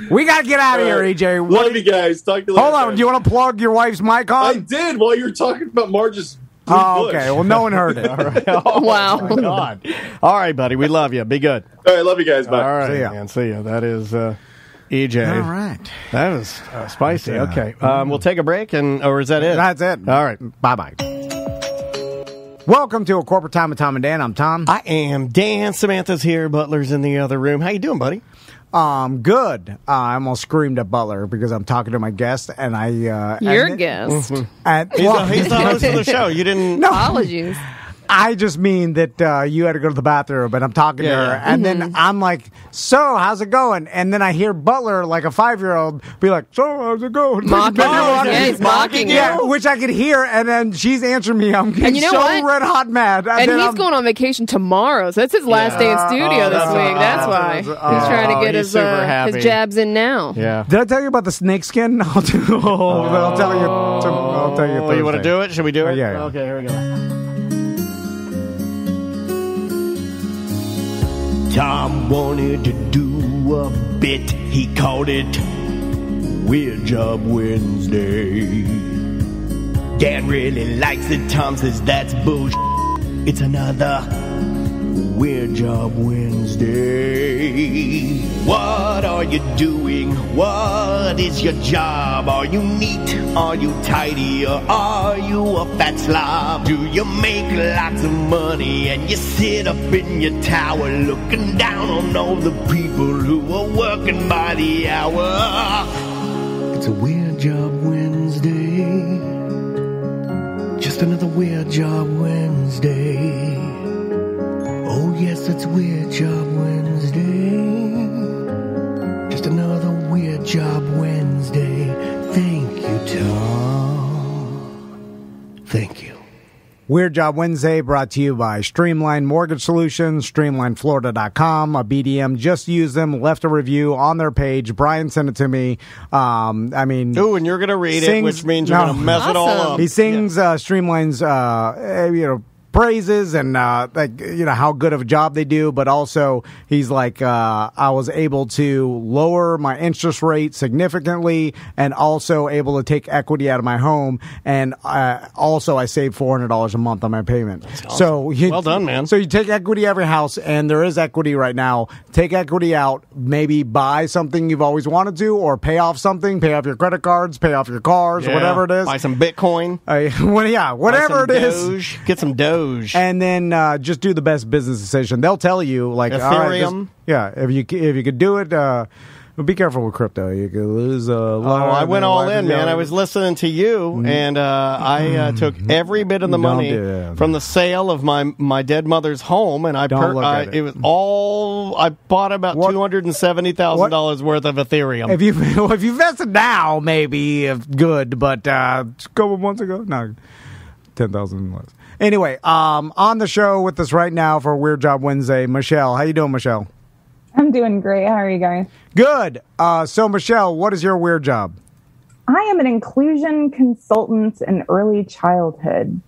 we gotta get out of here, EJ.
Love you guys. Talk to you later.
Hold on. Do you want to plug your wife's mic on?
I did while you were talking about Marge's.
Oh, okay. Well, no one heard it.
All right. Oh,
wow.
My God. All right, buddy. We love you. Be good.
All right. Love you guys. Bye.
All right,
See ya.
man. See ya. That is EJ.
All right.
That is spicy. Okay. We'll take a break, or is that it?
That's it.
All right.
Bye-bye. Welcome to A Corporate Time with Tom and Dan. I'm Tom.
I am Dan. Samantha's here. Butler's in the other room. How you doing, buddy?
Good. I almost screamed at Butler because I'm talking to my guest, and I...
Your guest.
He's the host of the show. You didn't...
No.
Apologies.
I just mean that you had to go to the bathroom, and I'm talking to her, and then I'm like, so, how's it going? And then I hear Butler, like a 5-year-old, be like, so, how's it going?
Mocking you. Yeah, he's mocking you.
Yeah, which I could hear, and then she's answering me. I'm getting red hot mad.
And he's going on vacation tomorrow, so that's his last day in studio this week. That's why. He's trying to get his jabs in now.
Yeah.
Did I tell you about the snake skin? I'll tell you.
Oh, you want to do it? Should we do it?
Yeah.
Okay, here we go.
Tom wanted to do a bit. He called it Weird Job Wednesday. Dad really likes it. Tom says that's bullshit. It's another Weird Job Wednesday. What are you doing? What is your job? Are you neat? Are you tidy? Or are you a fat slob? Do you make lots of money and you sit up in your tower looking down on all the people who are working by the hour? It's a Weird Job Wednesday. Just another Weird Job Wednesday. Oh yes, it's Weird Job Wednesday. Just another Weird Job Wednesday. Thank you, Tom. Thank you.
Weird Job Wednesday brought to you by Streamline Mortgage Solutions, StreamlineFlorida.com. A BDM just used them, left a review on their page. Brian sent it to me.
Ooh, and you're going to read it, which means you're going to mess it all up.
He sings Streamline's, praises and how good of a job they do, but also he's like, I was able to lower my interest rate significantly and also able to take equity out of my home, and also I saved $400 a month on my payment.
Awesome.
So
well done, man.
So you take equity every house, and there is equity right now. Take equity out, maybe buy something you've always wanted to, or pay off something, pay off your credit cards, pay off your cars, whatever it is.
Buy some Bitcoin.
Whatever it is.
Doge. Get some Doge.
And then just do the best business decision. They'll tell you, like,
Ethereum.
If you could do it, be careful with crypto. You could lose a lot.
I went all in, man. I was listening to you, and I took every bit of the money from the sale of my dead mother's home, and I bought about $270,000 worth of Ethereum.
If you invested now, maybe good, but a couple months ago, no, 10,000 less. Anyway, on the show with us right now for Weird Job Wednesday, Michelle. How you doing, Michelle?
I'm doing great. How are you guys?
Good. So, Michelle, what is your weird job?
I am an inclusion consultant in early childhood.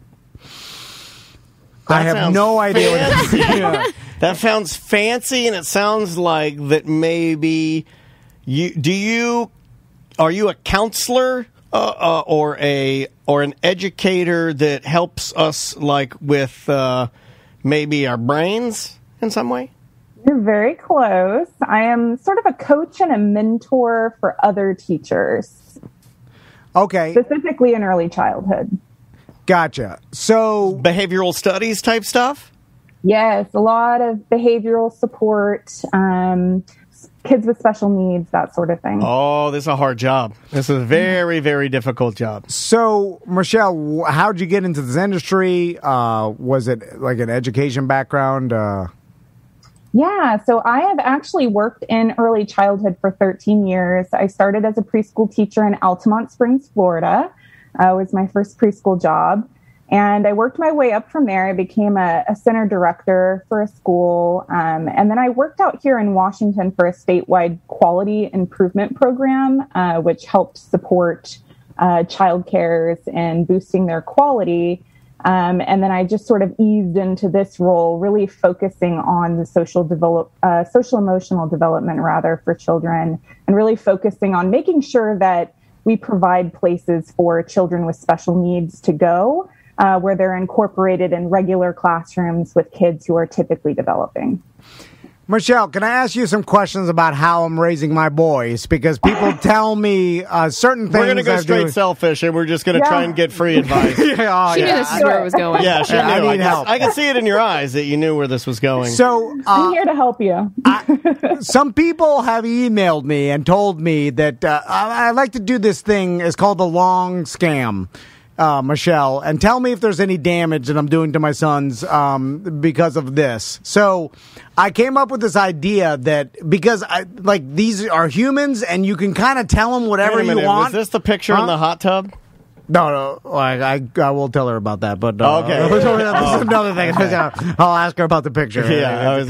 I have no idea what that is.
That sounds fancy, and it sounds like that maybe are you a counselor? Or an educator that helps us like with maybe our brains in some way?
You're very close. I am sort of a coach and a mentor for other teachers.
Okay.
Specifically in early childhood.
Gotcha. So
behavioral studies type stuff?
Yes, a lot of behavioral support, kids with special needs, that sort of thing.
Oh, this is a hard job. This is a very, very difficult job.
So, Michelle, how'd you get into this industry? Was it like an education background?
Yeah, so I have actually worked in early childhood for 13 years. I started as a preschool teacher in Altamont Springs, Florida. It was my first preschool job. And I worked my way up from there. I became a center director for a school. And then I worked out here in Washington for a statewide quality improvement program, which helped support child cares and boosting their quality. And then I just sort of eased into this role, really focusing on the social emotional development for children, and really focusing on making sure that we provide places for children with special needs to go, where they're incorporated in regular classrooms with kids who are typically developing.
Michelle, can I ask you some questions about how I'm raising my boys? Because people tell me certain things.
We're going to go straight selfish, and we're just going to try and get free advice.
She knew this is where it was going.
Yeah, she knew. I need help. I can see it in your eyes that you knew where this was going.
So
I'm here to help you.
Some people have emailed me and told me that I like to do this thing. It's called the long scam. Michelle, and tell me if there's any damage that I'm doing to my sons because of this. So I came up with this idea that because these are humans and you can kind of tell them whatever you want.
Was this the picture in the hot tub?
No, I will tell her about that. But
okay,
this is another thing. I'll ask her about the picture.
Yeah,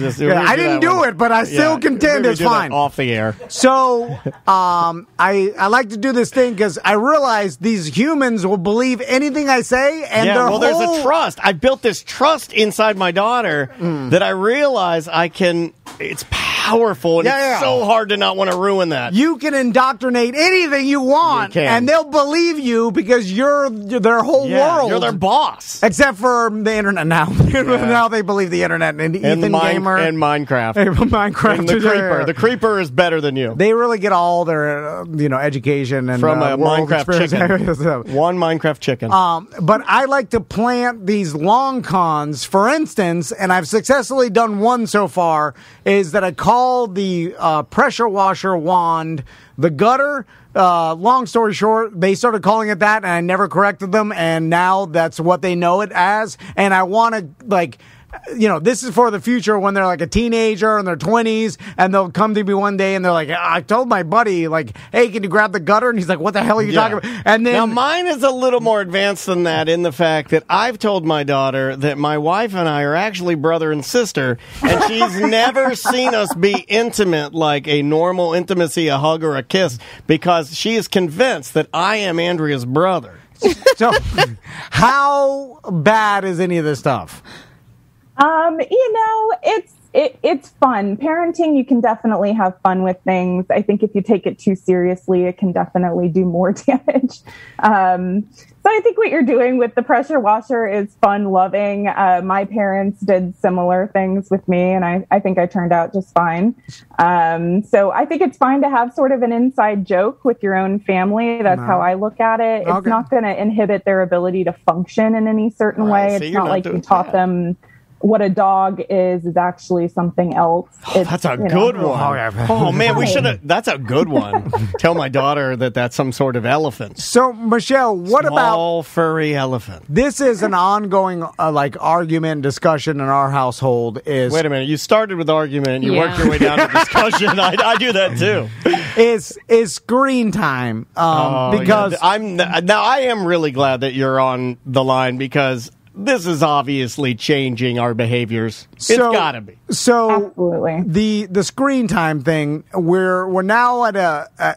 I didn't do it, but I still contend it's fine.
Off the air.
So I like to do this thing because I realize these humans will believe anything I say, and
there's a trust. I built this trust inside my daughter that I realize I can It's powerful, and it's so hard to not want to ruin that.
You can indoctrinate anything you want, and they'll believe you because you're their whole world.
You're their boss.
Except for the internet now. Now they believe the internet and Ethan Gamer.
And Minecraft.
Minecraft.
And the Creeper. The Creeper is better than you.
They really get all their education and
from a Minecraft
chicken.
One Minecraft chicken.
But I like to plant these long cons. For instance, and I've successfully done one so far, is that I call the pressure washer wand the gutter. Long story short, they started calling it that, and I never corrected them, and now that's what they know it as. And I want to, this is for the future when they're like a teenager in their 20s, and they'll come to me one day and they're like, I told my buddy, hey, can you grab the gutter? And he's like, what the hell are you talking about? And then,
now, mine is a little more advanced than that in the fact that I've told my daughter that my wife and I are actually brother and sister, and she's never seen us be intimate like a normal intimacy, a hug or a kiss, because she is convinced that I am Andrea's brother.
So, how bad is any of this stuff?
It's fun. Parenting, you can definitely have fun with things. I think if you take it too seriously, it can definitely do more damage. So I think what you're doing with the pressure washer is fun, loving. My parents did similar things with me, and I think I turned out just fine. So I think it's fine to have sort of an inside joke with your own family. That's how I look at it. It's not going to inhibit their ability to function in any certain way. It's not like you taught them what a dog is actually something else.
That's a good one. Oh, man, we should have. That's a good one. Tell my daughter that that's some sort of elephant.
So, Michelle, what about
small furry elephant?
This is an ongoing argument, discussion in our household. Wait
a minute. You started with argument. You worked your way down to discussion. I do that too.
Is screen time because
I am really glad that you're on the line because this is obviously changing our behaviors. It's got to be.
So
absolutely.
The screen time thing, we're now at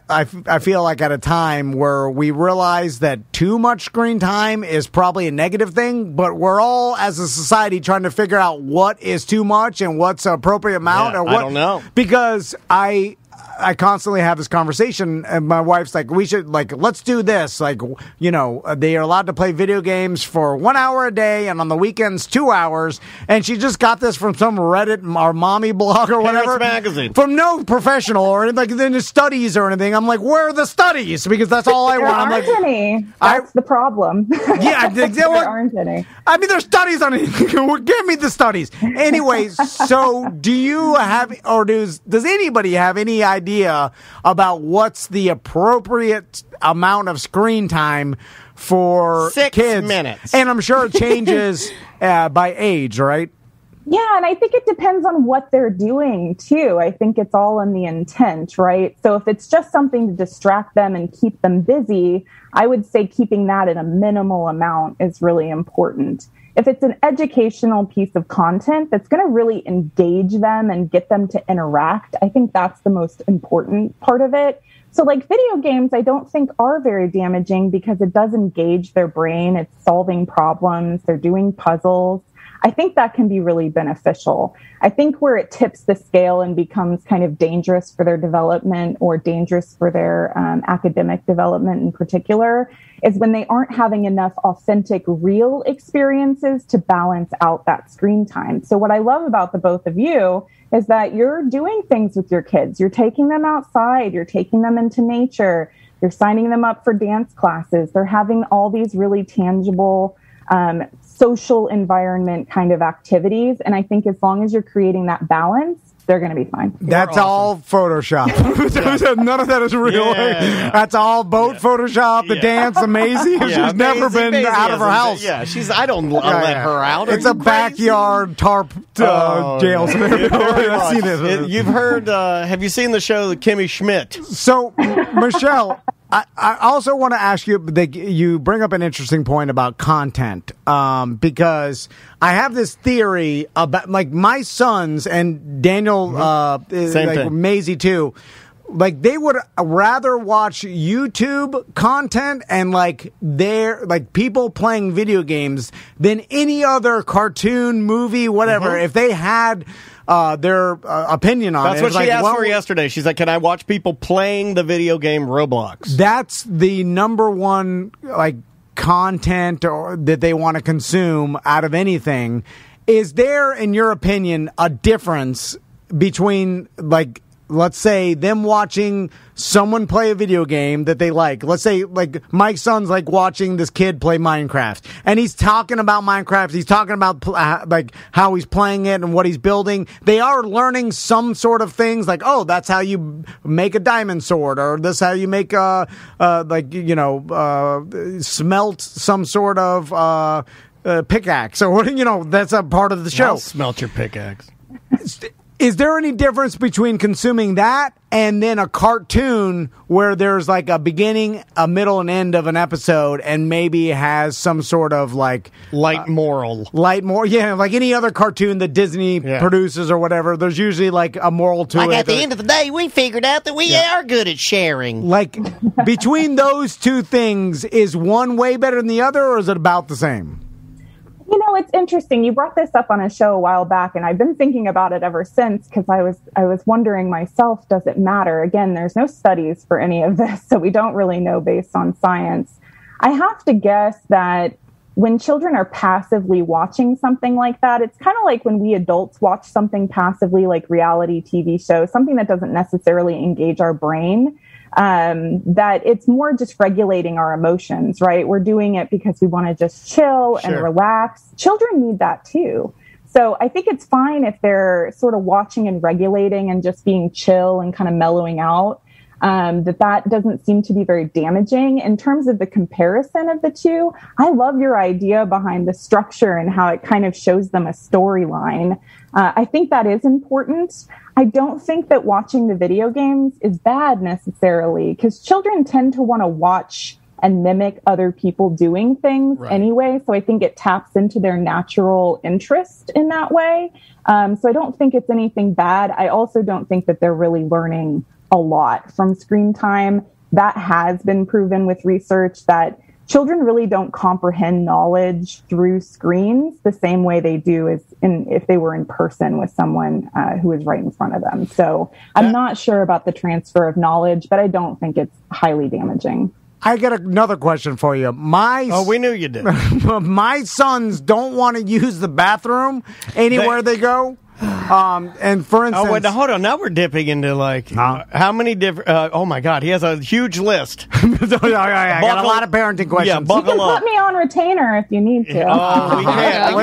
I feel like at a time where we realize that too much screen time is probably a negative thing, but we're all as a society trying to figure out what is too much and what's an appropriate amount or what.
I don't know.
Because I constantly have this conversation, and my wife's like, we should, let's do this. They are allowed to play video games for 1 hour a day, and on the weekends, 2 hours. And she just got this from some Reddit or mommy blog or whatever.
Magazine.
From no professional or any studies or anything. I'm like, where are the studies? Because that's all I want.
There aren't any. That's the problem.
Yeah.
There aren't any.
I mean, there's studies on it. Give me the studies. Anyways, so do you have, or does anybody have any idea about what's the appropriate amount of screen time for
6
kids?
minutes.
And I'm sure it changes by age, right?
Yeah, and I think it depends on what they're doing, too. I think it's all in the intent, right? So if it's just something to distract them and keep them busy, I would say keeping that at a minimal amount is really important. If it's an educational piece of content that's going to really engage them and get them to interact, I think that's the most important part of it. So video games, I don't think are very damaging because it does engage their brain. It's solving problems. They're doing puzzles. I think that can be really beneficial. I think where it tips the scale and becomes kind of dangerous for their development or dangerous for their academic development in particular is when they aren't having enough authentic, real experiences to balance out that screen time. So what I love about the both of you is that you're doing things with your kids. You're taking them outside. You're taking them into nature. You're signing them up for dance classes. They're having all these really tangible social environment kind of activities. And I think as long as you're creating that balance, they're going to be fine.
That's all Photoshop. None of that is real. Yeah. That's all boat Photoshop. The dance, Amazing. She's never been out of her house.
Yeah, I don't let her out.
It's a backyard tarp jail scenario.
I've seen it. You've heard, have you seen the show Kimmy Schmidt?
So, Michelle, I also want to ask you, you bring up an interesting point about content, because I have this theory about, my sons and Daniel, Maisie too, they would rather watch YouTube content and their people playing video games than any other cartoon, movie, whatever. If they had their opinion on it.
That's what she asked for yesterday. She's like, can I watch people playing the video game Roblox?
That's the number one content that they want to consume out of anything. Is there, in your opinion, a difference between let's say them watching someone play a video game that they like? Let's say my son's watching this kid play Minecraft, and he's talking about Minecraft. He's talking about how he's playing it and what he's building. They are learning some sort of things oh, that's how you make a diamond sword, or this how you make smelt some sort of pickaxe, or that's a part of the show.
I'll smelt your pickaxe.
Is there any difference between consuming that and then a cartoon where there's a beginning, a middle, and end of an episode, and maybe has some sort of
light moral?
Yeah, like any other cartoon that Disney produces or whatever. There's usually a moral to it.
At the end of the day, we figured out that we are good at sharing.
Between those two things, is one way better than the other, or is it about the same?
It's interesting. You brought this up on a show a while back, and I've been thinking about it ever since, because I was wondering myself, does it matter? Again, there's no studies for any of this, so we don't really know based on science. I have to guess that when children are passively watching something like that, it's kind of like when we adults watch something passively, like reality TV shows, something that doesn't necessarily engage our brain. That it's more just regulating our emotions, right? We're doing it because we want to just chill and relax. Children need that too. So I think it's fine if they're sort of watching and regulating and just being chill and kind of mellowing out. That doesn't seem to be very damaging. In terms of the comparison of the two, I love your idea behind the structure and how it kind of shows them a storyline. I think that is important. I don't think that watching the video games is bad necessarily, because children tend to want to watch and mimic other people doing things anyway. So I think it taps into their natural interest in that way. So I don't think it's anything bad. I also don't think that they're really learning a lot from screen time. That has been proven with research that children really don't comprehend knowledge through screens the same way they do if they were in person with someone who is right in front of them. So I'm not sure about the transfer of knowledge, but I don't think it's highly damaging.
I got another question for you.
We knew you did.
My sons don't want to use the bathroom anywhere they go. And for instance,
wait, hold on. Now we're dipping into how many different. Oh my God, he has a huge list.
I got a lot of parenting questions.
Yeah, buckle
you can
up.
Put me on retainer if you need to.
Oh, we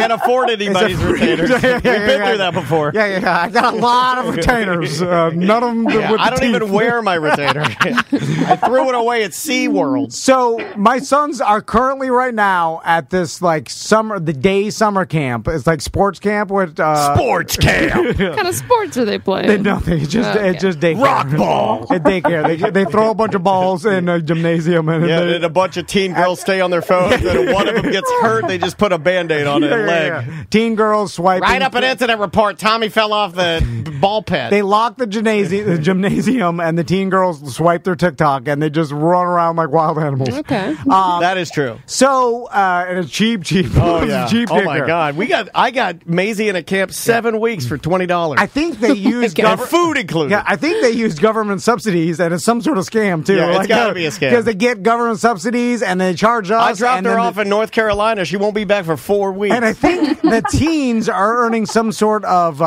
can't afford anybody's retainers. We've been through that before.
Yeah. I got a lot of retainers. None of them.
I don't even wear my retainer. I threw it away at SeaWorld.
So my sons are currently right now at this the day summer camp. It's like sports camp with
sports camp.
What kind of sports are they playing?
Nothing. It's just daycare.
Rock ball.
At daycare. They throw a bunch of balls in a gymnasium.
And a bunch of teen girls stay on their phones. And if one of them gets hurt, they just put a Band-Aid on a leg.
Yeah. Teen girls swiping.
Write up an incident report. Tommy fell off the ball pit.
They lock the gymnasium, and the teen girls swipe their TikTok, and they just run around like wild animals.
Okay.
That is true.
So, and it's cheap.
Oh, yeah.
Cheap
oh, my God. I got Maisie in a camp 7 weeks for $20.
I think they used
food included.
Yeah, I think they used government subsidies, and it's some sort of scam too.
Yeah, it's got to be a scam
because they get government subsidies and they charge us.
I dropped her off in North Carolina. She won't be back for 4 weeks.
And I think the teens are earning some sort of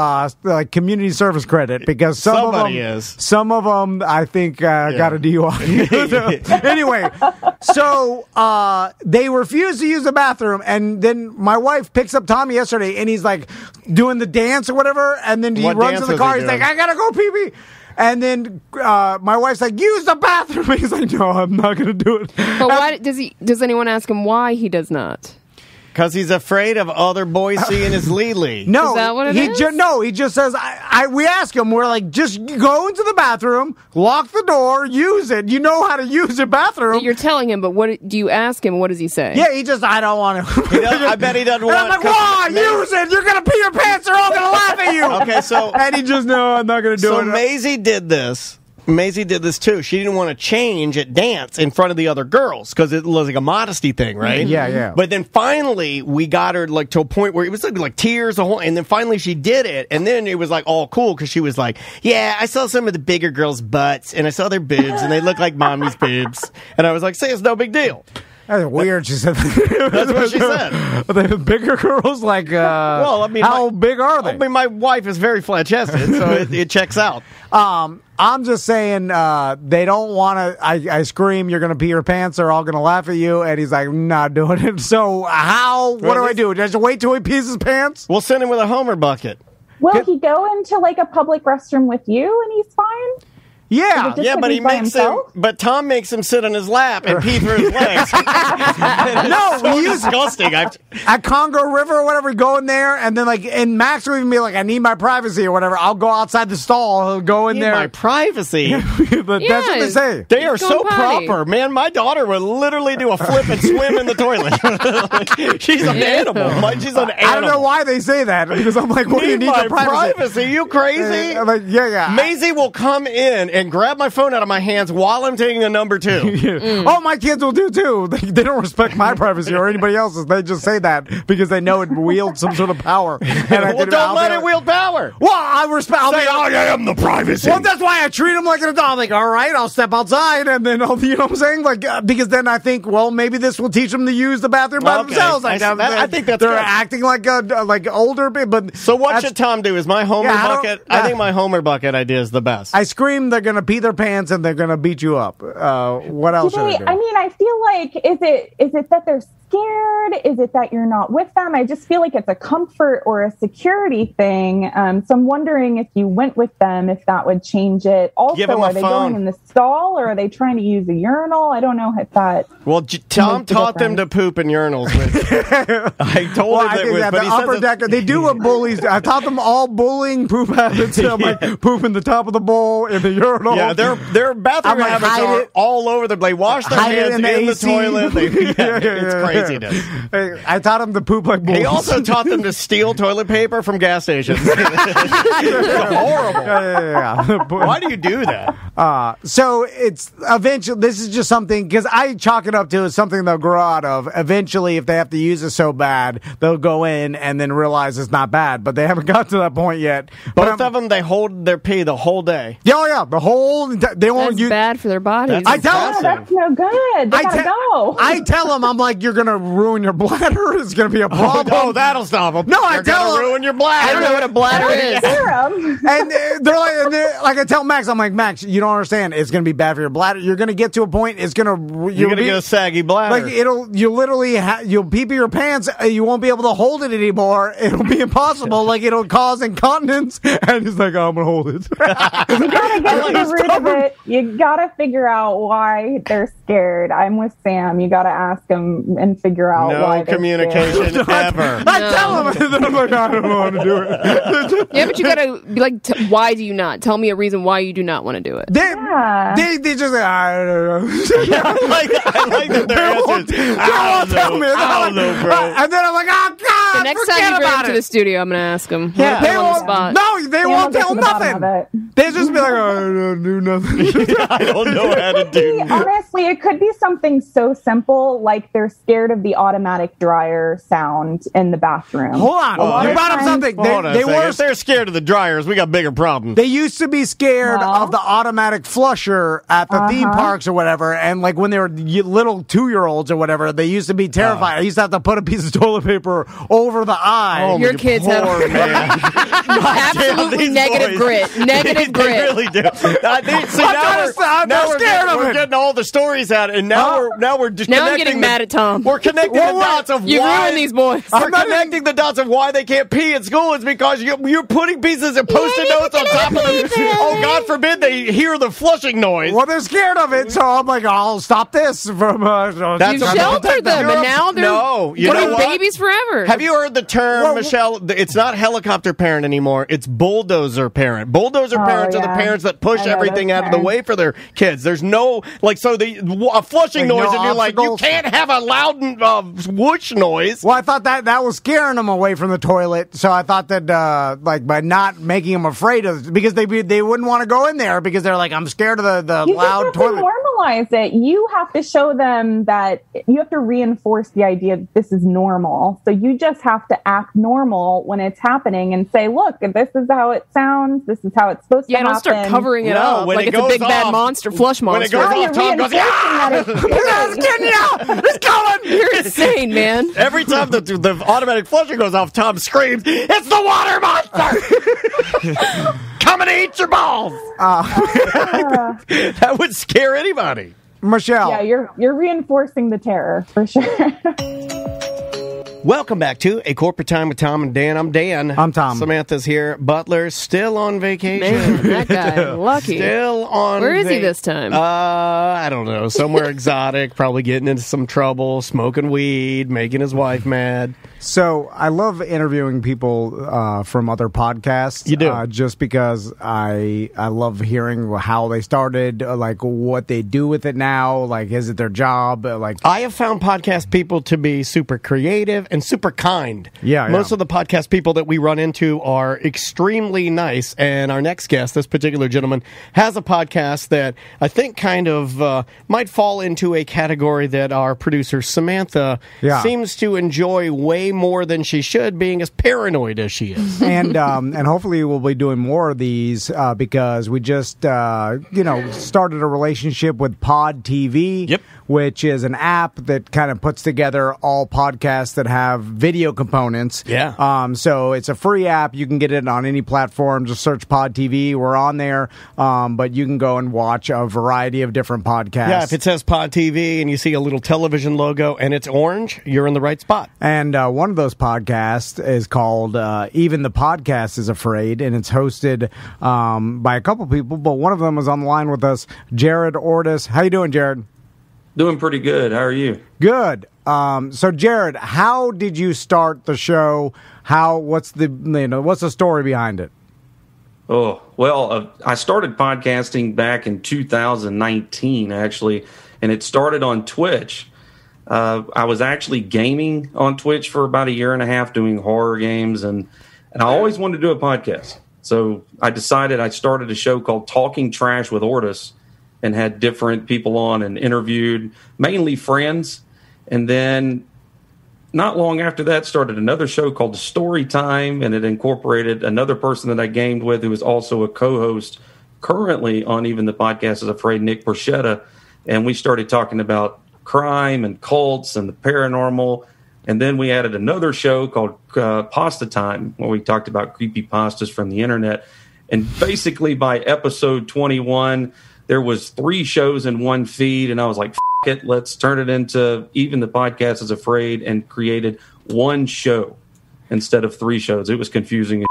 community service credit because some of them I think got a DUI. Anyway, so they refuse to use the bathroom, and then my wife picks up Tommy yesterday, and he's doing the dance or whatever, and then he runs to the car. He's like, I gotta go pee-pee. And then my wife's like, use the bathroom. He's like, no, I'm not going to do it.
But why does anyone ask him why he does not?
Because he's afraid of other boys seeing his Lily.
No,
is that what it is?
He just says, we ask him, we're like, just go into the bathroom, lock the door, use it. You know how to use a bathroom.
You're telling him, but what do you ask him? What does he say?
Yeah, I don't want to.
I bet he doesn't want to.
I'm like, why? Use it. You're going to pee your pants. They're all going to laugh at you.
Okay, so.
And he just, no, I'm not going to do it.
So Maisie did this Maisie did this too. She didn't want to change at dance in front of the other girls because it was like a modesty thing, right?
Yeah.
But then finally, we got her like to a point where it was like tears, and then finally she did it, and then it was like all cool because she was like, "Yeah, I saw some of the bigger girls' butts, and I saw their boobs, and they look like mommy's boobs," and I was like, "Say it's no big deal."
That's weird. She said
that's what she said.
The bigger girls, like, well, I mean, how big are they?
I mean, my wife is very flat-chested, so it checks out.
I'm just saying they don't want to. I scream, "You're going to pee your pants," they're all going to laugh at you, and he's like, "Not doing it." So what do I do? Just wait till he pees his pants?
We'll send him with a Homer bucket.
Will he go into like a public restroom with you and he's fine?
Yeah,
but he makes him. But Tom makes him sit on his lap and pee through his legs.
No,
so disgusting.
At Congo River or whatever, we go in there, and then and Max will even be like, "I need my privacy" or whatever. I'll go outside the stall. He'll go in there.
My privacy.
But that's what they say.
They are so proper, man. My daughter would literally do a flip and swim in the toilet. She's an animal. She's an animal.
I don't know why they say that because I'm like, what do you need for
privacy? You crazy?
I'm like, yeah.
Maisie will come in and grab my phone out of my hands while I'm taking a number 2.
Oh, my kids will do too. They don't respect my privacy or anybody else's. They just say that because they know it wields some sort of power.
Well, don't let it wield power.
Well, I respect.
Say, I am the privacy.
Well, that's why I treat them like an adult. I'm like, all right, I'll step outside, and then I'll, you know what I'm saying? Like, because then I think, well, maybe this will teach them to use the bathroom by themselves. Like,
I think that's
they're
good.
acting like older, but
so what should Tom do? Is my Homer bucket? I think my Homer bucket idea is the best.
I scream, they're going to pee their pants and they're going to beat you up. What else should I do?
I mean, I feel like, is it that they're scared? Is it that you're not with them? I just feel like it's a comfort or a security thing. So I'm wondering if you went with them, if that would change it. Also, are they going in the stall or are they trying to use a urinal? I don't know if that.
Well, Tom taught them to poop in urinals. I told him that.
But the upper deck, they do what bullies. I taught them all bullying poop habits. I'm like, poop in the top of the bowl, in the urinal.
Yeah, their bathroom habits are all over the place. Wash their hands in the toilet. It's crazy.
I taught him to poop like bulls.
He also taught them to steal toilet paper from gas stations. It's horrible.
Yeah.
Why do you do that?
So it's eventually, this is just something, because I chalk it up to as something they'll grow out of. Eventually, if they have to use it so bad, they'll go in and then realize it's not bad, but they haven't got to that point yet.
Both of them, they hold their pee the whole day.
Yeah, the whole, they won't use.
That's bad for their bodies.
I tell them.
That's no good. They gotta go.
I tell them, I'm like, you're going to ruin your bladder. It's going to be a problem.
Oh, that'll stop them.
No, I tell them.
Ruin your bladder.
I don't know what a bladder is.
And they're like, I tell Max, I'm like, Max, you don't understand. It's going to be bad for your bladder. You're going to get to a point. It's going to.
You're going to get a saggy bladder.
Like you literally, you'll pee your pants. You won't be able to hold it anymore. It'll be impossible. Like it'll cause incontinence. And he's like, oh, I'm going to hold it.
You gotta get to the root of it. You gotta figure out why they're scared. I'm with Sam. You gotta ask them and figure out why they're
communication
scared.
ever.
I tell them, and then I'm like, I don't want to do it.
Yeah, but you gotta be like, why do you not? Tell me a reason why you do not want to do it.
They just like, I don't know.
I like that their answers.
Tell me.
I don't know, bro.
And then I'm like, oh, God,
The next time you bring him to the studio, I'm gonna ask him.
Yeah.
They won't.
No, they won't tell nothing. They just be like, oh, I don't do nothing.
I don't know how to do.
Honestly, it could be something so simple like they're scared of the automatic dryer sound in the bathroom.
Hold on. You brought up something.
If they're scared of the dryers, we got bigger problems.
They used to be scared of the automatic flusher at the theme parks or whatever. And like when they were little 2-year-olds or whatever, they used to be terrified. I used to have to put a piece of toilet paper over the eye.
Oh,
your kids have absolutely negative grit. Negative grit.
They really do. Now we're getting all the stories out, and now we're just
now I'm getting mad at Tom.
We're connecting the dots of
you
why
ruined these boys.
We're connecting the dots of why they can't pee at school. It's because you're putting pieces of Post-it notes on top of them. Oh, God forbid they hear the flushing noise.
Well, they're scared of it, so I'm like, I'll stop this from.
You sheltered them, and now they're putting babies forever.
Have you heard the term, Michelle? It's not helicopter parent anymore. It's bulldozer parent. Bulldozer parent parents are the parents that push everything out of the way for their kids. There's no, like, so a flushing noise, and you're like, you can't have a loud whoosh noise.
Well, I thought that was scaring them away from the toilet, so I thought that, like, by not making them afraid of, because they wouldn't want to go in there because they're like, I'm scared of the loud toilet.
You normalize it. You have to show them that you have to reinforce the idea that this is normal. So you just have to act normal when it's happening and say, look, this is how it sounds. This is how it's supposed to happen.
Yeah, don't start covering it up like it's a big bad monster, flush monster.
When it goes off, Tom goes,
it's going!
You're insane, man.
Every time the automatic flushing goes off, Tom screams, it's the water monster! Coming to eat your balls! That would scare anybody.
Michelle.
Yeah, you're reinforcing the terror, for sure.
Welcome back to A Corporate Time with Tom and Dan. I'm Dan.
I'm Tom.
Samantha's here. Butler's still on vacation.
Man, that guy, lucky.
Still on
Where is he this time?
I don't know. Somewhere exotic, probably getting into some trouble, smoking weed, making his wife mad.
So I love interviewing people from other podcasts.
You do?
Just because I love hearing how they started, like what they do with it now, like is it their job?
I have found podcast people to be super creative and super kind.
Yeah.
Most of the podcast people that we run into are extremely nice. And our next guest, this particular gentleman, has a podcast that I think kind of might fall into a category that our producer Samantha seems to enjoy way more than she should, being as paranoid as she is.
And hopefully we'll be doing more of these because we just started a relationship with Pod TV, which is an app that kind of puts together all podcasts that have video components.
Yeah.
So it's a free app. You can get it on any platform. Just search Pod TV. We're on there, but you can go and watch a variety of different podcasts.
Yeah, if it says Pod TV and you see a little television logo and it's orange, you're in the right spot.
And one of those podcasts is called Even the Podcast is Afraid, and it's hosted by a couple people, but one of them is on the line with us, Jared Ortis. How you doing, Jared?
Doing pretty good. How are you?
Good. So, Jared, how did you start the show? What's the story behind it?
Oh, well, I started podcasting back in 2019, actually, and it started on Twitch. I was actually gaming on Twitch for about a year and a half, doing horror games, and I always wanted to do a podcast. So I decided I started a show called Talking Trash with Ortis and had different people on and interviewed mainly friends. And then not long after that, started another show called Story Time, and it incorporated another person that I gamed with who is also a co-host currently on Even the Podcast is Afraid, Nick Borchetta. And we started talking about crime and cults and the paranormal. And then we added another show called Pasta Time, where we talked about creepypastas from the internet. And basically by episode 21, there was 3 shows in one feed, and I was like, F it, let's turn it into Even the Podcast is Afraid, and created one show instead of 3 shows. It was confusing.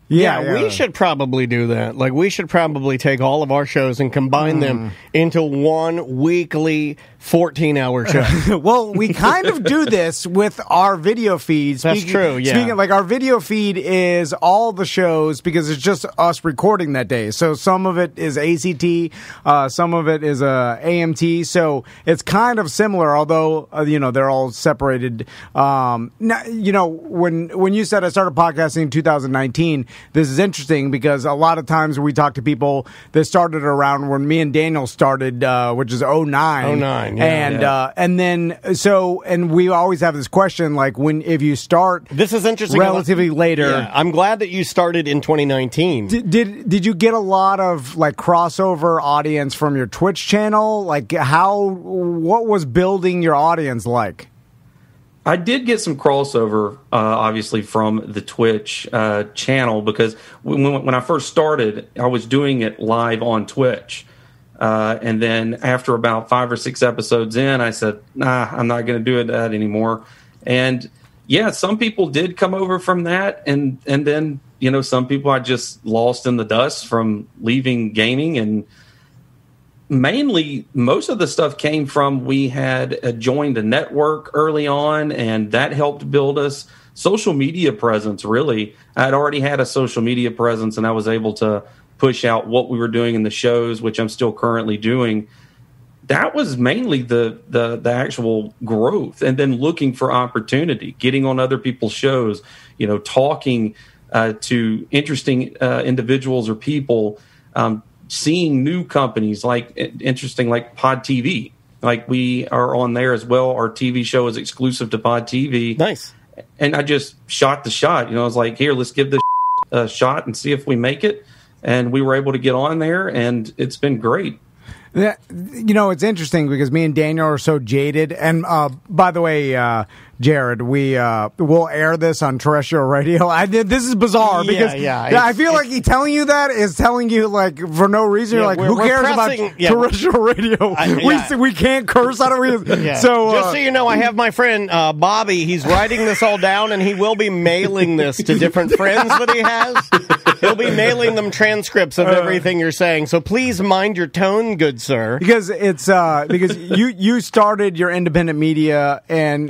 Yeah, we should probably do that. Like, we should probably take all of our shows and combine them into one weekly 14-hour show.
Well, we kind of do this with our video feeds.
That's true, yeah.
Speaking of, like, our video feed is all the shows because it's just us recording that day. So some of it is ACT, some of it is AMT. So it's kind of similar, although, they're all separated. Now, when you said I started podcasting in 2019, this is interesting because a lot of times we talk to people that started around when me and Daniel started, which is 09.
09,
yeah. And we always have this question, like, if you start
this is interesting
relatively later.
Yeah, I'm glad that you started in 2019.
Did you get a lot of, like, crossover audience from your Twitch channel? Like, what was building your audience like?
I did get some crossover, obviously, from the Twitch channel, because when I first started, I was doing it live on Twitch. And then after about 5 or 6 episodes in, I said, nah, I'm not going to do that anymore. And, yeah, some people did come over from that. And then, some people I just lost in the dust from leaving gaming. And mainly, most of the stuff came from we had joined a network early on, and that helped build us. social media presence, really. I'd already had a social media presence, and I was able to push out what we were doing in the shows, which I'm still currently doing. That was mainly the actual growth, and then looking for opportunity, getting on other people's shows, talking to interesting individuals or people, seeing new companies like Pod TV. Like, we are on there as well. Our TV show is exclusive to Pod TV.
Nice.
And I just shot the shot. I was like, here, let's give this a shot and see if we make it. And we were able to get on there, and it's been great.
Yeah, it's interesting because me and Daniel are so jaded. And by the way, Jared, we'll air this on terrestrial radio. This is bizarre because I feel like telling you that is telling you like for no reason. You're like, who cares about terrestrial radio? We can't curse. I don't really. So
just so you know, I have my friend Bobby. He's writing this all down, and he will be mailing this to different friends that he has. He'll be mailing them transcripts of everything you're saying. So please mind your tone, good sir.
Because it's because you started your independent media and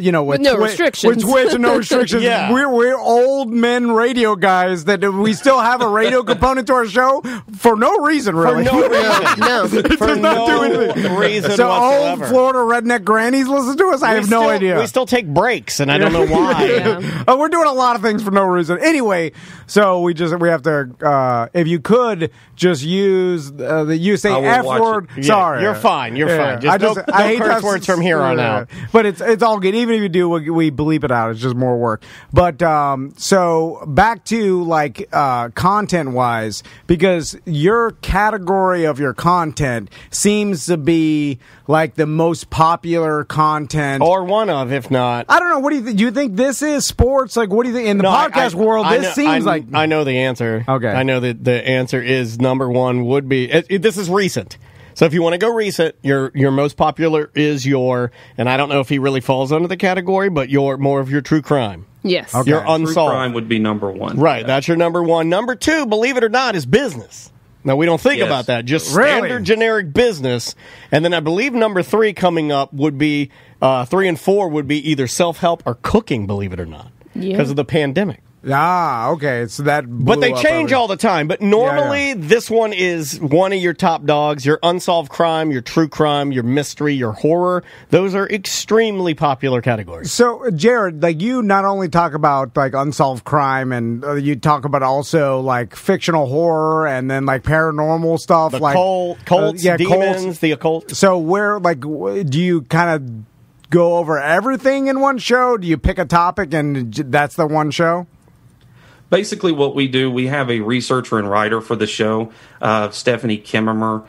with
no restrictions.
With Twitch and no restrictions.
Yeah.
We're old men radio guys that we still have a radio component to our show for no reason, really.
For no reason.
No.
For no reason
so
whatsoever.
Old Florida redneck grannies listen to us? I have no idea.
We still take breaks, and I don't know why.
We're doing a lot of things for no reason. Anyway, so we have to, if you could just use you say F word.
Yeah,
sorry.
You're fine. You're fine. Just
I hate
curse words from here on out.
But it's all good. Even if you do, we bleep it out. It's just more work. But so back to like content wise, because your category of your content seems to be like the most popular content,
or one of, if not.
I don't know. What do you think? Do you think this is sports? Like, what do you think in the podcast world? This seems like
I know the answer.
Okay,
I know that the answer is number one would be. This is recent. So if you want to go recent, your most popular is and I don't know if he really falls under the category, but more of your true crime.
Yes.
Okay. Your unsolved.
True crime would be number one.
Right, that's your number one. Number two, believe it or not, is business. Now, we don't think about that. Just standard generic business. And then I believe number three coming up would be, 3 and 4 would be either self-help or cooking, believe it or not, because of the pandemic.
Ah, okay. So that
but they change all the time. But normally, this one is one of your top dogs. Your unsolved crime, your true crime, your mystery, your horror. Those are extremely popular categories.
So, Jared, like you not only talk about like unsolved crime, and you talk about also like fictional horror, and then like paranormal stuff,
the
like
cults, demons, cults. The occult.
So, where like do you kind of go over everything in one show? Do you pick a topic and that's the one show?
Basically, what we do, we have a researcher and writer for the show, Stephanie Kimmerer.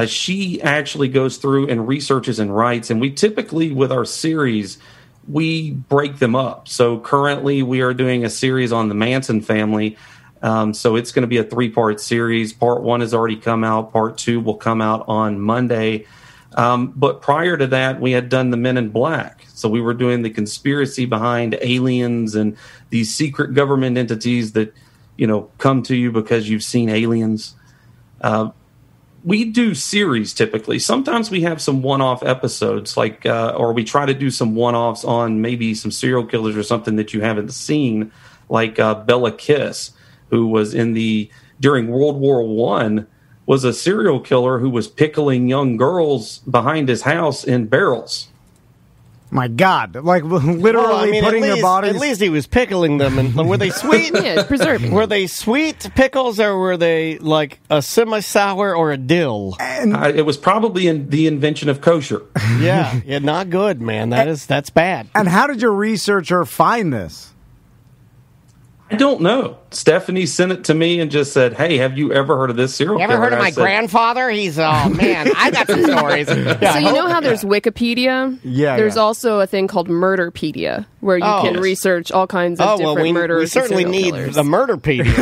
She actually goes through and researches and writes, and we typically, with our series, we break them up. So currently, we are doing a series on the Manson family. So it's going to be a 3-part series. Part 1 has already come out. Part 2 will come out on Monday. But prior to that, we had done the Men in Black. So we were doing the conspiracy behind aliens and these secret government entities that, come to you because you've seen aliens. We do series typically. Sometimes we have some one-off episodes, like, or we try to do some one-offs on maybe some serial killers or something that you haven't seen, like Bella Kiss, who was during World War I, was a serial killer who was pickling young girls behind his house in barrels.
My God, like literally putting their bodies.
At least he was pickling them. And were they sweet?
Yeah, preserving.
Were they sweet pickles, or were they like a semi-sour or a dill?
It was probably the invention of kosher.
Yeah, not good, man. That's bad.
And how did your researcher find this?
I don't know. Stephanie sent it to me and just said, "Hey, have you ever heard of this serial killer?"
You ever heard of my grandfather? He's man, I got some stories.
Yeah, so you know how there's Wikipedia?
Yeah.
There's also a thing called Murderpedia, where you can research all kinds of different murders.
We certainly need the Murderpedia.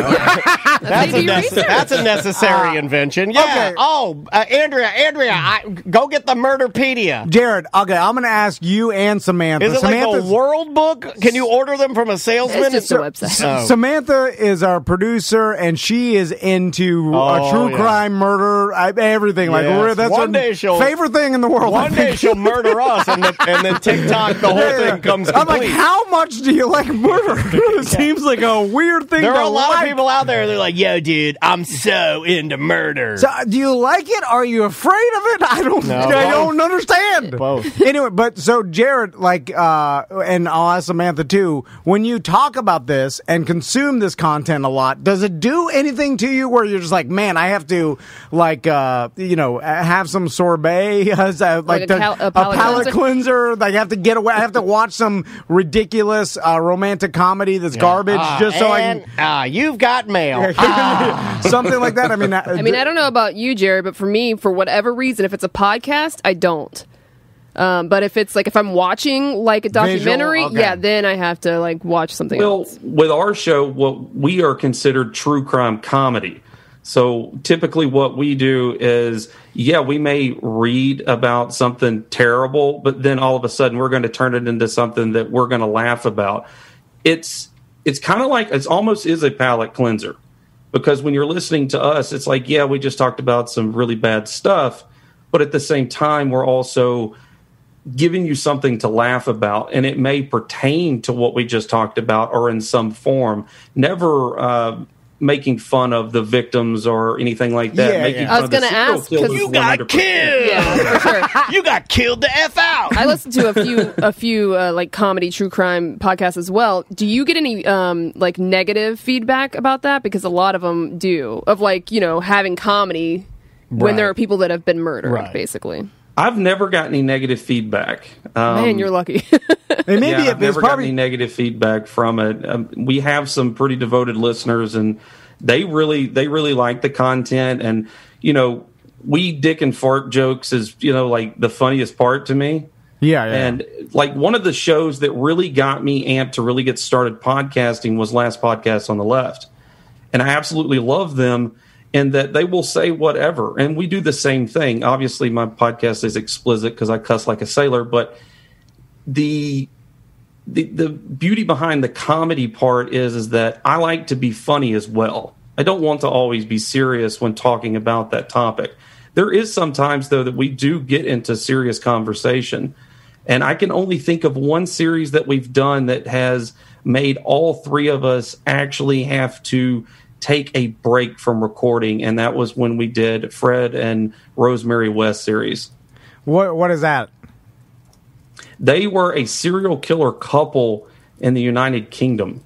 That's a necessary invention. Yeah.
Okay.
Oh, Andrea, go get the Murderpedia.
Jared, okay, I'm going to ask you and Samantha.
Is it like a World Book? Can you order them from a salesman?
It's just a website.
Samantha is our producer, and she is into true crime, murder, everything. Like that's her favorite thing in the world.
One day she'll murder us, and then TikTok, the whole thing comes complete.
I'm like, how much do you like murder? It seems like a weird thing.
There are a lot of people out there. They're like, "Yo, dude, I'm so into murder."
So, do you like it? Are you afraid of it? I don't understand.
Both.
Anyway, but so Jared, and I'll ask Samantha too. When you talk about this and consume this content a lot, does it do anything to you where you're just like, man, I have to have some sorbet, a palate cleanser. Like, I have to get away. I have to watch some ridiculous romantic comedy that's garbage just so I can.
You've got mail.
Something like that. I mean,
I don't know about you, Jared, but for me, for whatever reason, if it's a podcast, I don't. But if I'm watching like a documentary, then I have to watch something else.
Well, with our show, we are considered true crime comedy. So typically what we do is, we may read about something terrible, but then all of a sudden we're going to turn it into something that we're going to laugh about. It's kind of like, it almost is a palate cleanser, because when you're listening to us, it's like, we just talked about some really bad stuff, but at the same time, we're also giving you something to laugh about, and it may pertain to what we just talked about or in some form. Never making fun of the victims or anything like that.
I was going to ask, because
you got killed.
Yeah, for sure.
You got killed the F out.
I listened to a few comedy true crime podcasts as well. Do you get any negative feedback about that? Because a lot of them do, of having comedy when there are people that have been murdered, basically.
I've never got any negative feedback.
Man, you're lucky.
I've never got any negative feedback from it. We have some pretty devoted listeners, and they really like the content. And we dick and fart jokes is the funniest part to me.
Yeah.
And one of the shows that really got me amped to really get started podcasting was Last Podcast on the Left, and I absolutely love them. And that they will say whatever. And we do the same thing. Obviously, my podcast is explicit because I cuss like a sailor. But the beauty behind the comedy part is that I like to be funny as well. I don't want to always be serious when talking about that topic. There is sometimes, though, that we do get into serious conversation. And I can only think of one series that we've done that has made all three of us actually have to take a break from recording, and that was when we did Fred and Rosemary West series.
What is that?
They were a serial killer couple in the United Kingdom.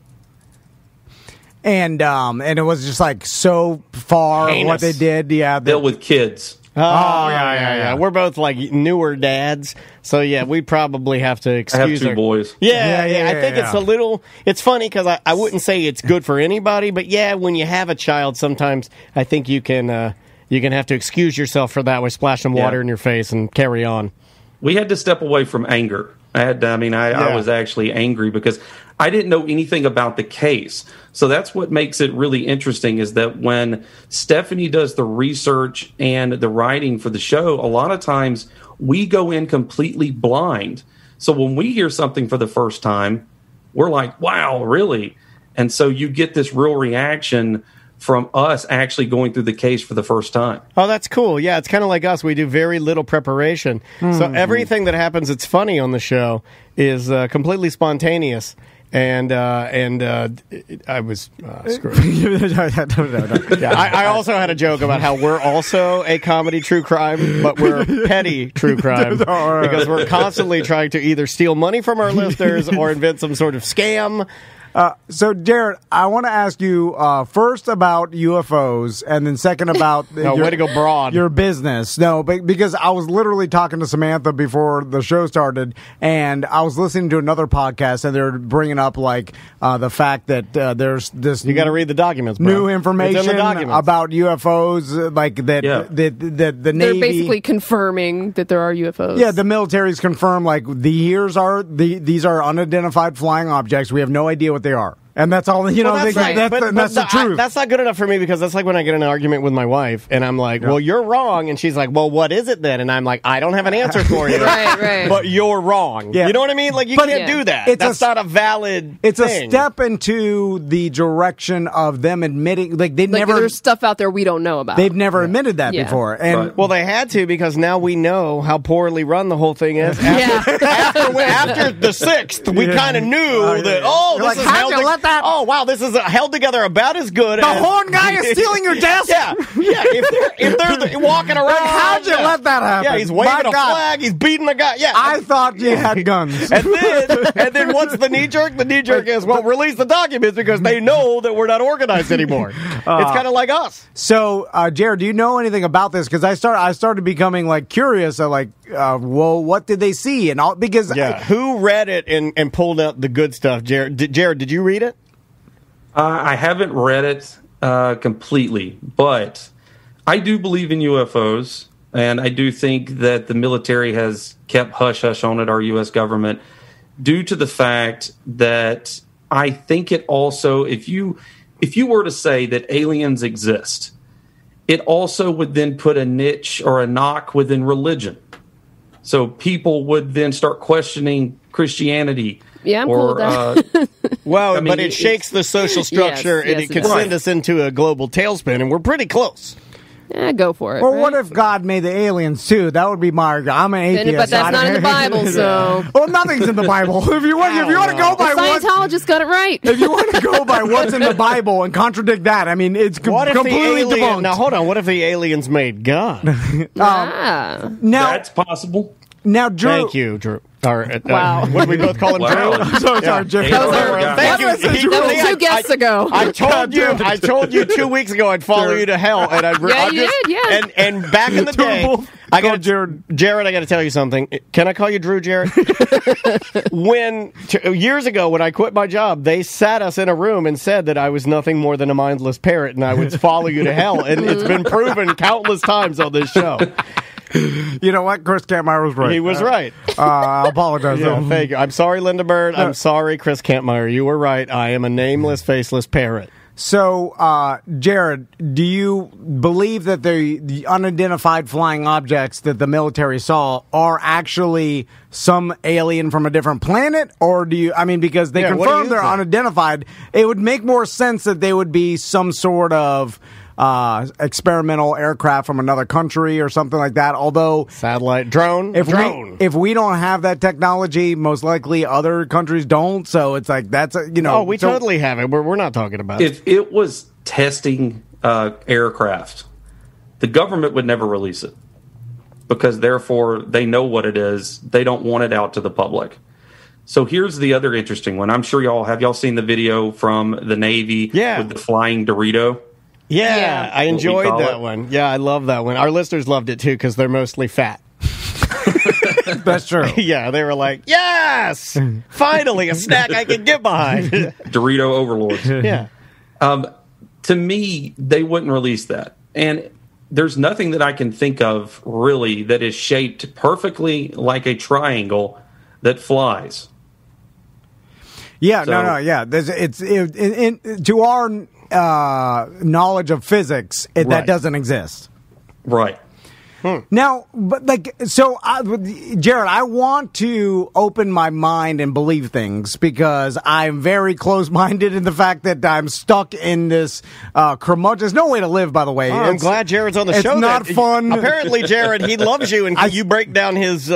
And it was just so far heinous. What they did. Yeah,
dealt with kids.
Oh, yeah. We're both newer dads, so we probably have to excuse.
I have two boys.
Yeah. I think it's a little. It's funny because I wouldn't say it's good for anybody, but when you have a child, sometimes I think you can have to excuse yourself for that. With splash some water in your face and carry on.
We had to step away from anger. I was actually angry because I didn't know anything about the case. So that's what makes it really interesting, is that when Stephanie does the research and the writing for the show, a lot of times we go in completely blind. So when we hear something for the first time, we're like, wow, really? And so you get this real reaction from us actually going through the case for the first time.
Oh, that's cool. Yeah, it's kind of like us. We do very little preparation. Mm-hmm. So everything that happens that's funny on the show is completely spontaneous. And I was screwed. I also had a joke about how we're also a comedy true crime, but we're petty true crime because we're constantly trying to either steal money from our listeners or invent some sort of scam.
So, Jared, I want to ask you first about UFOs, and then second about
way to go broad.
Your business. No, but because I was literally talking to Samantha before the show started, and I was listening to another podcast, and they're bringing up the fact that there's this.
You got to read the documents, bro.
New information about UFOs, the Navy.
They're basically confirming that there are UFOs.
Yeah, the military's confirmed these are unidentified flying objects. We have no idea what they are. And that's all, you know,
well,
that's the truth.
That's not good enough for me, because that's like when I get in an argument with my wife and I'm like, well, you're wrong. And she's like, well, what is it then? And I'm like, I don't have an answer for you.
right.
But you're wrong. Yeah. You know what I mean? Like, you can't do that. That's not a valid
It's
thing.
a step into the direction of them admitting, like, there's
stuff out there we don't know about.
They've never admitted that before. And
well, they had to, because now we know how poorly run the whole thing is. After the 6th, we kind of knew that, this is held oh, wow, this is held together about as good
the
as...
horn guy is stealing your desk?
Yeah. If they're walking around...
How'd you let that happen?
Yeah, he's waving a flag, he's beating the guy. Yeah.
I thought you had guns.
and then what's the knee jerk? The knee jerk is, well, release the documents, because they know that we're not organized anymore. It's kind of like us.
So, Jared, do you know anything about this? Because I started becoming, like, curious, well, what did they see? And all, because
who read it and pulled out the good stuff? Jared, did you read it?
I haven't read it completely, but I do believe in UFOs, and I do think that the military has kept hush-hush on it, our U.S. government, due to the fact that I think it also, if you were to say that aliens exist, it also would then put a niche or a knock within religion. So people would then start questioning Christianity.
Yeah, I'm cool with that.
Well, but it shakes the social structure, and it could send us into a global tailspin, and we're pretty close.
Yeah, go for it.
Well, what if God made the aliens too? That would be my. I'm an atheist,
but that's not in the Bible. So,
well, nothing's in the Bible. If you want to go by
Scientologists got it right.
If you want to go by what's in the Bible and contradict that, I mean, it's completely debunked.
Now, hold on. What if the aliens made God?
Now
that's possible.
Now, Drew.
Thank you, Drew.
Wow.
What did we both call him?
Wow.
Drew?
Sorry, Drew.
Thank you.
That was 2 guests ago.
I told you 2 weeks ago I'd follow you to hell, and
you did.
And back in the day, Jared, I got to tell you something. Can I call you Drew, Jared? Years ago, when I quit my job, they sat us in a room and said that I was nothing more than a mindless parrot, and I would follow you to hell. And it's been proven countless times on this show.
You know what? Chris Kampmeyer was right.
He was right.
I apologize.
Thank you. I'm sorry, Linda Bird. I'm sorry, Chris Kampmeyer. You were right. I am a nameless, faceless parrot.
So, Jared, do you believe that the unidentified flying objects that the military saw are actually some alien from a different planet? Or do you, I mean, because they confirmed they're unidentified, it would make more sense that they would be some sort of experimental aircraft from another country or something like that. Although
satellite drone,
if we don't have that technology, most likely other countries don't. So it's like we
totally have it. We're not talking about it.
If it was testing aircraft, the government would never release it, because therefore they know what it is. They don't want it out to the public. So here's the other interesting one. I'm sure y'all seen the video from the Navy with the flying Dorito.
Yeah, I enjoyed that one. Yeah, I love that one. Our listeners loved it, too, because they're mostly fat.
That's true.
Yeah, they were like, yes! Finally, a snack I can get behind.
Dorito overlords.
Yeah.
To me, they wouldn't release that. And there's nothing that I can think of, really, that is shaped perfectly like a triangle that flies.
Yeah, yeah. To our knowledge of physics, that doesn't exist.
Right.
Now, but Jared, I want to open my mind and believe things, because I'm very close-minded in the fact that I'm stuck in this curmudgeon. There's no way to live, by the way.
I'm glad Jared's on the show.
It's not fun.
Apparently, Jared, he loves you, and you break down his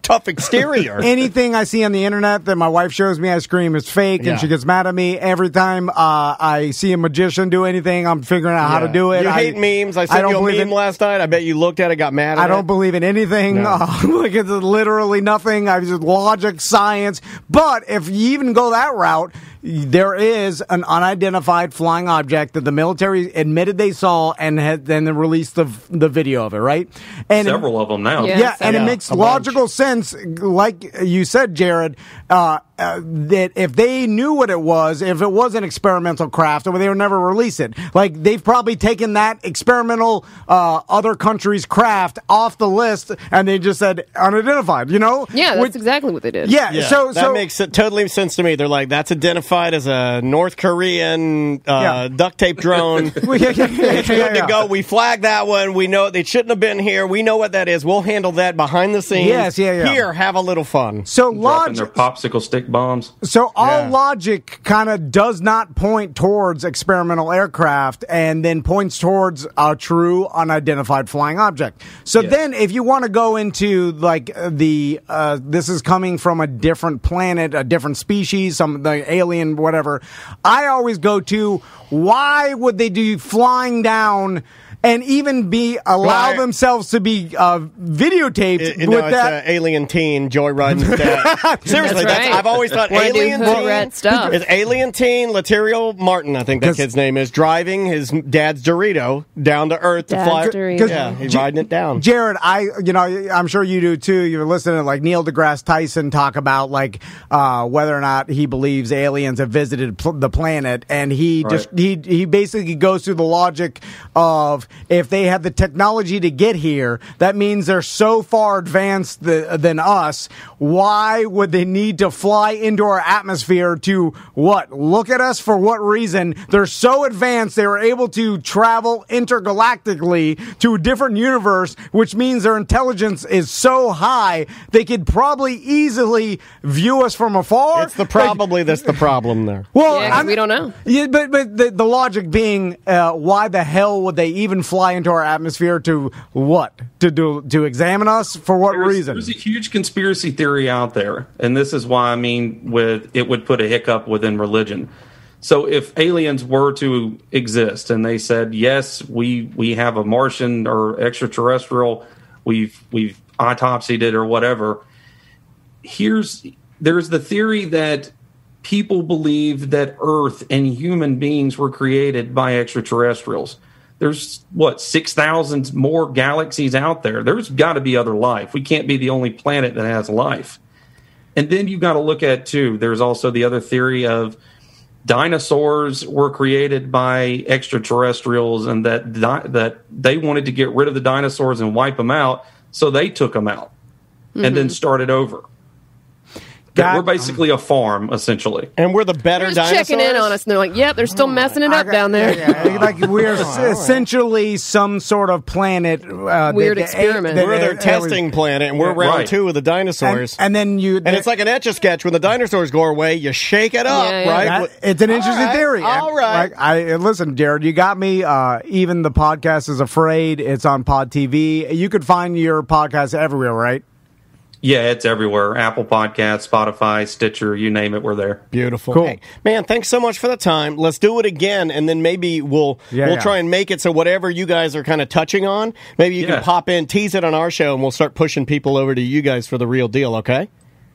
tough exterior.
Anything I see on the internet that my wife shows me, I scream it's fake, and she gets mad at me. Every time I see a magician do anything, I'm figuring out how to do it.
You hate memes. I sent you a meme last night. I bet you looked at it, got mad at it.
I don't believe in anything.
No.
Like, it's literally nothing. I just logic, science. But if you even go that route, there is an unidentified flying object that the military admitted they saw, and then released the video of it, right? And
several of them now.
Yeah, and it makes logical sense. Like you said, Jared, that if they knew what it was, if it was an experimental craft, they would never release it. Like, they've probably taken that experimental other countries' craft off the list, and they just said unidentified, you know?
Yeah, that's exactly what they did.
Yeah, so
that makes it totally sense to me. They're like, that's identified as a North Korean duct tape drone. It's good to go. We flagged that one. We know they shouldn't have been here. We know what that is. We'll handle that behind the scenes.
Yes,
Here, have a little fun.
So
dropping their popsicle stick bombs.
So all logic kind of does not point towards experimental aircraft, and then points towards a true unidentified flying object. So then, if you want to go into like this is coming from a different planet, a different species, the alien, whatever, I always go to, why would they do flying down and even allow themselves to be videotaped with that?
It's Alien Teen joyriding his dad. Seriously, I've always thought Alien Teen
stuff.
It's Alien Teen Laterio Martin, I think that kid's name is, driving his dad's Dorito down to Earth to fly. Yeah, he's riding it down.
Jared, I'm sure you do too. You're listening to like Neil deGrasse Tyson talk about like whether or not he believes aliens have visited the planet, and he basically goes through the logic of, if they have the technology to get here, that means they're so far advanced than us. Why would they need to fly into our atmosphere to look at us? For what reason? They're so advanced, they were able to travel intergalactically to a different universe, which means their intelligence is so high, they could probably easily view us from afar.
That's the problem there.
Well, we don't know.
Yeah, but the logic being, why the hell would they even fly into our atmosphere to what? To examine us? For what reason?
There's a huge conspiracy theory out there, and this is why it would put a hiccup within religion. So if aliens were to exist and they said, yes, we have a Martian or extraterrestrial, we've autopsied it or whatever, there's the theory that people believe that Earth and human beings were created by extraterrestrials. There's 6,000 more galaxies out there. There's got to be other life. We can't be the only planet that has life. And then you've got to look at too, there's also the other theory of dinosaurs were created by extraterrestrials, and that they wanted to get rid of the dinosaurs and wipe them out, so they took them out and then started over. We're basically a farm, essentially.
And we're the better dinosaurs?
Checking in on us, and they're like, yep, they're still messing it up down there.
Yeah, like we're essentially some sort of planet.
Weird experiment.
We're their testing planet, and we're round two of the dinosaurs.
And then
it's like an Etch-a-Sketch. When the dinosaurs go away, you shake it up, right?
It's an interesting theory.
All right.
Listen, Jared, you got me. Even the podcast is afraid. It's on Pod TV. You could find your podcast everywhere, right?
Yeah, it's everywhere. Apple Podcasts, Spotify, Stitcher, you name it, we're there.
Beautiful.
Cool.
Hey, man, thanks so much for the time. Let's do it again, and then maybe we'll try and make it so whatever you guys are kind of touching on, maybe you can pop in, tease it on our show, and we'll start pushing people over to you guys for the real deal, okay?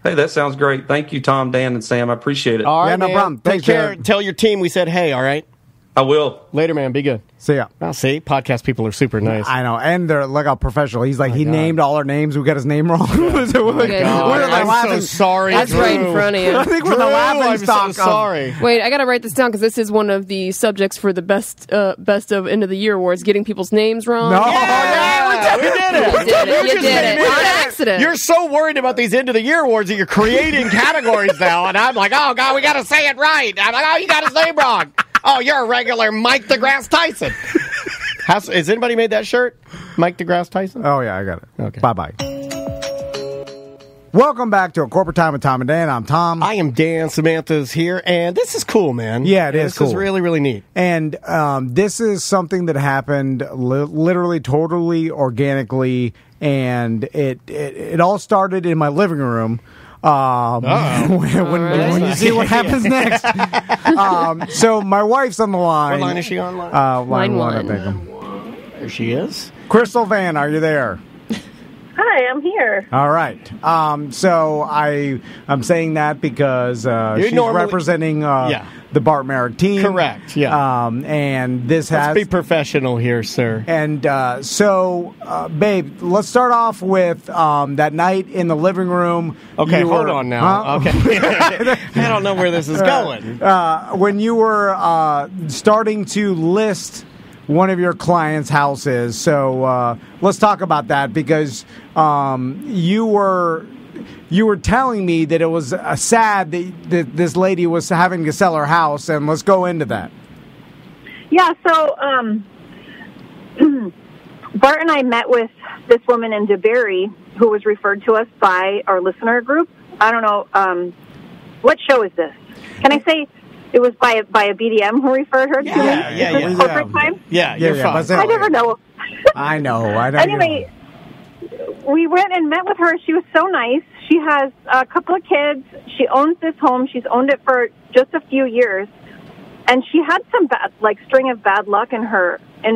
Hey, that sounds great. Thank you, Tom, Dan, and Sam. I appreciate it.
All right,
no problem.
Take care. Tell your team we said hey, all right?
I will.
Later, man. Be good.
See ya.
Well, see, podcast people are super nice.
I know, and they're look how professional. He's like, named all our names. We got his name wrong.
I'm so sorry.
That's
Drew.
right in front of you.
I think we're the laughing stock.
I'm so sorry.
Wait, I got to write this down because this is one of the subjects for the best of end of the year awards. Getting people's names wrong.
No,
we did it.
You did it on accident.
You're so worried about these end of the year awards that you're creating categories now, and I'm like, oh god, we got to say it right. I'm like, oh, you got his name wrong. Oh, you're a regular Mike deGrasse Tyson. Has anybody made that shirt? Mike deGrasse Tyson?
Oh, yeah, I got it.
Okay.
Bye-bye. Welcome back to A Corporate Time with Tom and Dan. I'm Tom.
I am Dan. Samantha's here, and this is cool, man.
Yeah, it is cool.
This is really, really neat.
And this is something that happened literally, totally organically, and it all started in my living room. When you see what happens next. So my wife's on the line.
What line is she on?
Line one, I think.
There she is.
Crystal Van, are you there?
Hi, I'm here.
All right. So I'm saying that because she's representing the Bart Merrick team.
Correct, yeah.
And this
Let's be professional here, sir.
And so, babe, let's start off with that night in the living room.
Okay, hold on now. Okay. I don't know where this is going.
When you were starting to list one of your clients' houses. So let's talk about that, because you were telling me that it was sad that this lady was having to sell her house, and let's go into that.
Yeah, so Bart and I met with this woman in DeBerry who was referred to us by our listener group. I don't know, what show is this? Can I say it was by a BDM who referred her to me?
Yeah.
Corporate time?
Yeah, you're fine.
I never know.
I know.
Anyway, we went and met with her. She was so nice. She has a couple of kids. She owns this home. She's owned it for just a few years. And she had some string of bad luck in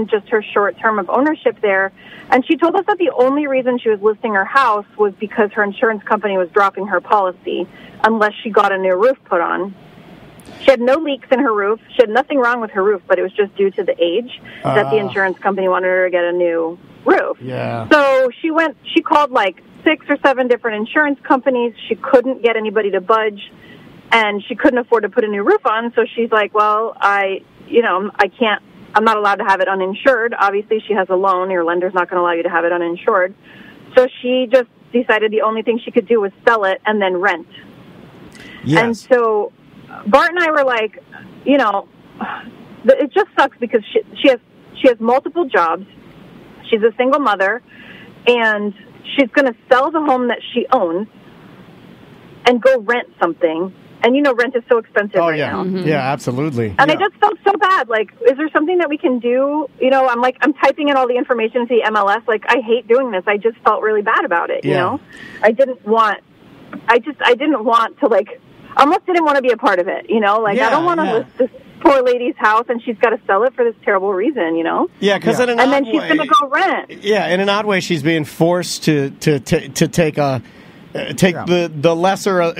just her short term of ownership there. And she told us that the only reason she was listing her house was because her insurance company was dropping her policy unless she got a new roof put on. She had no leaks in her roof. She had nothing wrong with her roof, but it was just due to the age that the insurance company wanted her to get a new roof.
Yeah.
So she called 6 or 7 different insurance companies. She couldn't get anybody to budge, and she couldn't afford to put a new roof on. So she's like, well, I'm not allowed to have it uninsured. Obviously, she has a loan. Your lender's not going to allow you to have it uninsured. So she just decided the only thing she could do was sell it and then rent.
Yes.
And so Bart and I were like, it just sucks because she has multiple jobs. She's a single mother, and she's going to sell the home that she owns and go rent something. And, rent is so expensive now.
Mm-hmm. Yeah, absolutely.
And I just felt so bad. Is there something that we can do? I'm typing in all the information to the MLS. I hate doing this. I just felt really bad about it, you know? I didn't want to, I almost didn't want to be a part of it, I don't want to list this poor lady's house and she's got to sell it for this terrible reason,
Yeah, because in an
and
odd
then she's going to go rent.
Yeah, in an odd way, she's being forced to take the lesser of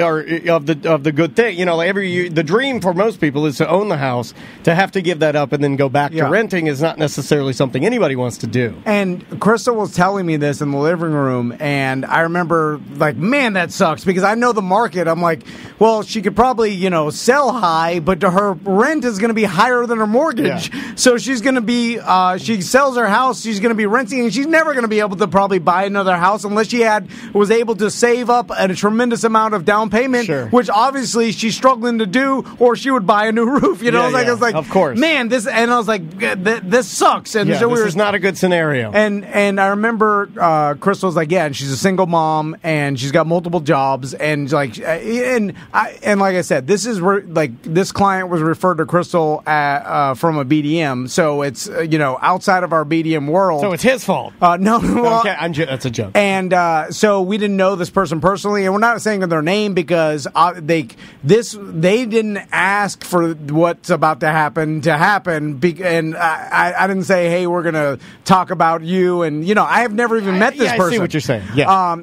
the good thing. The dream for most people is to own the house. To have to give that up and then go back to renting is not necessarily something anybody wants to do.
And Crystal was telling me this in the living room, and I remember man, that sucks, because I know the market. I'm like, well, she could probably sell high, but her rent is going to be higher than her mortgage. Yeah. So she's going to be she sells her house, she's going to be renting, and she's never going to be able to probably buy another house unless she was able to save up a tremendous amount of down payment, which obviously she's struggling to do, or she would buy a new roof. I was like,
of course,
man, this, and I was like, this sucks. And so
this is not a good scenario.
And I remember Crystal was like, and she's a single mom, and she's got multiple jobs, and like I said, this is this client was referred to Crystal from a BDM, so it's outside of our BDM world.
So it's his fault.
No, well,
okay, that's a joke.
And so we didn't know this person personally, and we're not saying their name because they didn't ask for what's about to happen, and I didn't say, hey, we're gonna talk about you, and I have never even met this person.
I see what you're saying. Yeah.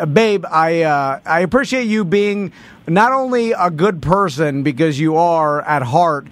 Babe, I appreciate you being not only a good person, because you are at heart,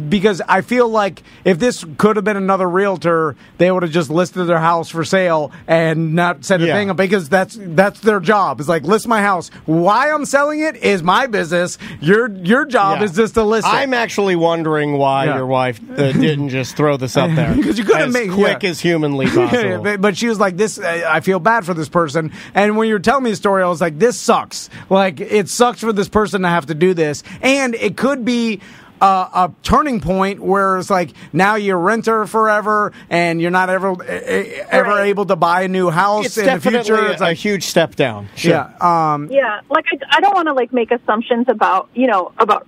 because I feel like if this could have been another realtor, they would have just listed their house for sale and not said a thing, because that's their job. It's like, list my house. Why I'm selling it is my business. Your job is just to list it.
I'm actually wondering why your wife didn't just throw this up there
because you couldn't
as quick as humanly possible.
But she was like, this. I feel bad for this person. And when you were telling me the story, I was like, this sucks. It sucks for this person to have to do this, and it could be a turning point where it's like, now you're a renter forever and you're not ever able to buy a new house in the future.
It's a huge step down. Sure.
Yeah.
I don't want to make assumptions about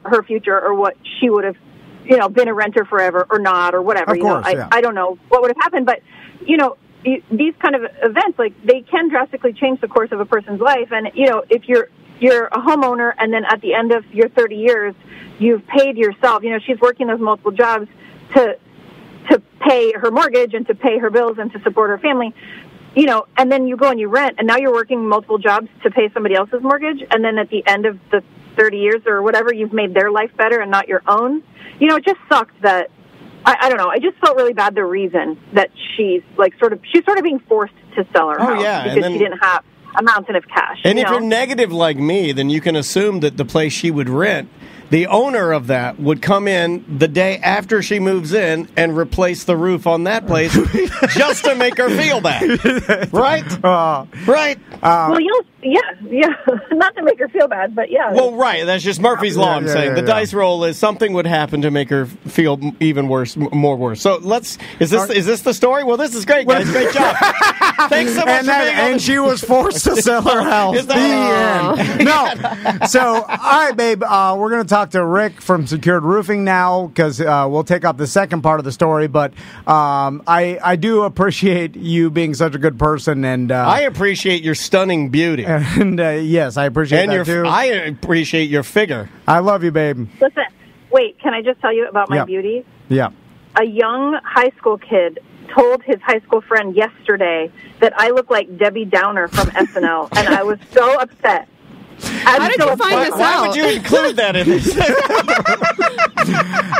her future or what she would have been a renter forever or not or whatever.
Of course,
I don't know what would have happened, but these kind of events, they can drastically change the course of a person's life. And if you're a homeowner, and then at the end of your 30 years, you've paid yourself. She's working those multiple jobs to pay her mortgage and to pay her bills and to support her family. And then you go and you rent, and now you're working multiple jobs to pay somebody else's mortgage. And then at the end of the 30 years or whatever, you've made their life better and not your own. You know, it just sucked that, I don't know, I just felt really bad the reason that she's sort of being forced to sell her house because she didn't have a mountain of cash.
And if you're negative like me, then you can assume that the place she would rent, the owner of that would come in the day after she moves in and replace the roof on that place just to make her feel bad. Right? Right.
Well, not to make her feel bad, but yeah.
Well, right. That's just Murphy's Law, I'm saying. The dice roll is something would happen to make her feel even worse, more worse. So is this the story? Well, this is great, guys. Great job. Thanks so much for being on.
And she was forced to sell her house. The end. No. So, all right, babe, we're going to talk to Rick from Secured Roofing now because we'll take up the second part of the story. But I do appreciate you being such a good person, and
I appreciate your stunning beauty.
And yes, I appreciate that too.
I appreciate your figure.
I love you, babe.
Listen, wait, can I just tell you about my beauty?
Yeah.
A young high school kid told his high school friend yesterday that I look like Debbie Downer from SNL, and I was so upset.
How did you find this out?
Why would you include that in this?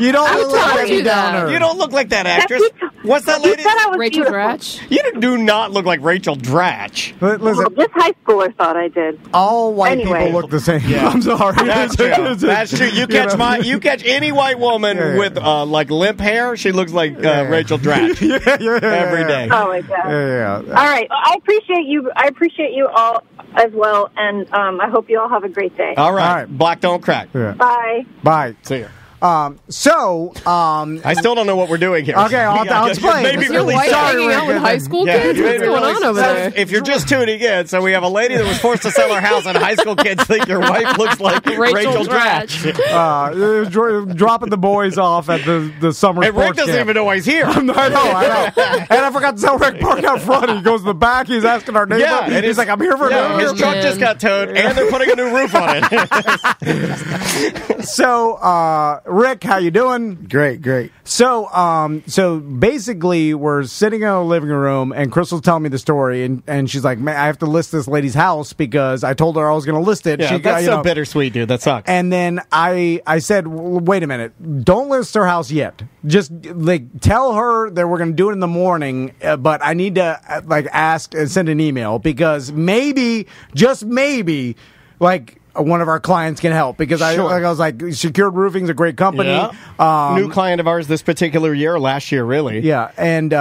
You don't look like Debbie Downer.
You don't look like that actress. What's that lady?
Rachel Dratch?
You do not look like Rachel Dratch.
Listen,
this high schooler thought I did.
All white people look the same. Yeah. I'm sorry.
That's true. That's true. You catch any white woman with limp hair, she looks like Rachel Dratch. Every day.
Oh my God. All right. I appreciate you. I appreciate you all as well, and I hope you all have a great day.
All right. Black don't crack.
Yeah.
Bye.
Bye.
See ya.
I still
don't know what we're doing here.
Okay, I'll explain.
Maybe really hanging out with high school kids? What's going on over there?
If you're just tuning in, so we have a lady that was forced to sell her house, and high school kids think your wife looks like Rachel Dratch.
Dropping the boys off at the summer
and
sports
Rick doesn't
camp.
even know why he's here.
I know. And I forgot to tell Rick parked out front. He goes to the back. He's asking our neighbor.
Yeah, and
he's like, I'm here for
his truck just got towed, and they're putting a new roof on it.
So, Rick, how you doing?
Great.
So basically, we're sitting in a living room, and Crystal's telling me the story, and she's like, "Man, I have to list this lady's house because I told her I was going to list it."
Yeah, that's so bittersweet, dude. That sucks.
And then I said, "Wait a minute, don't list her house yet. Just tell her that we're going to do it in the morning, but I need to ask and send an email because maybe, just maybe, one of our clients can help because I was like, Secured Roofing's a great company.
Yeah. New client of ours this particular year, last year, really.
Yeah, and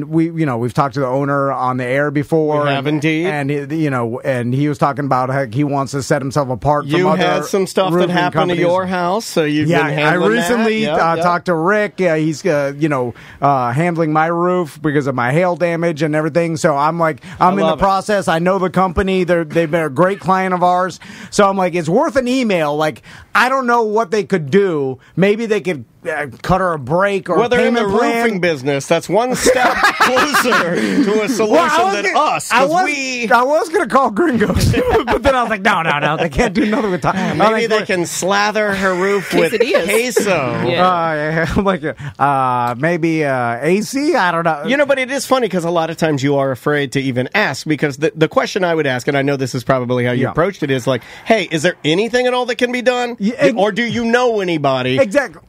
we've talked to the owner on the air before.
We have indeed,
and he was talking about how he wants to set himself apart.
You
from
had some stuff that happened
companies.
To your house, so you've been handling
I recently talked to Rick. He's handling my roof because of my hail damage and everything. So I'm in the process. I know the company. They've been a great client of ours. So I'm like, it's worth an email. I don't know what they could do. Maybe they could cut her a break or
they're in the
plan.
Roofing business. That's one step closer to a solution than us.
I was going to call Gringos, but then I was like, no, they can't do nothing with time.
Maybe they can slather her roof with queso.
Maybe AC. I don't know.
But it is funny because a lot of times you are afraid to even ask because the question I would ask, and I know this is probably how you approached it, is hey, is there anything at all that can be done, or do you know anybody?
Exactly.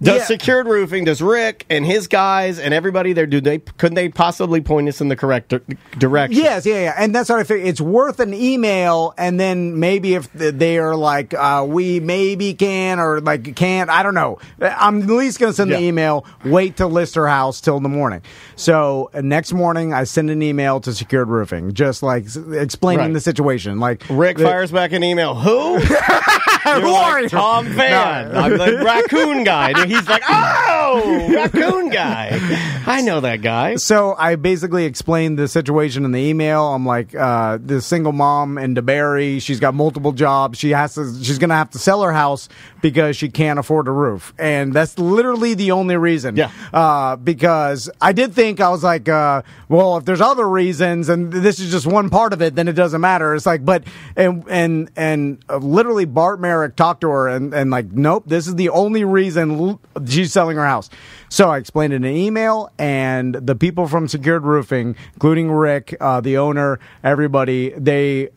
Secured Roofing, does Rick and his guys and everybody there, couldn't they possibly point us in the correct direction?
Yes, yeah. And that's what I figure. It's worth an email, and then maybe if they are we maybe can or can't, I don't know. I'm at least going to send the email, wait to list her house till the morning. So next morning, I send an email to Secured Roofing, just explaining the situation.
Rick fires back an email. Who? Who are you? Tom Van. No. I'm the raccoon guy. And he's like, oh, raccoon guy. I know that guy.
So I basically explained the situation in the email. I'm like, this single mom in DeBerry, she's got multiple jobs. She's going to have to sell her house because she can't afford a roof. And that's literally the only reason.
Yeah.
Because I did think, I was like, well, if there's other reasons and this is just one part of it, then it doesn't matter. It's and literally Bart Merrick talked to her and nope, this is the only reason she's selling her house. house. So I explained it in an email, and the people from Secured Roofing, including Rick, the owner, everybody, they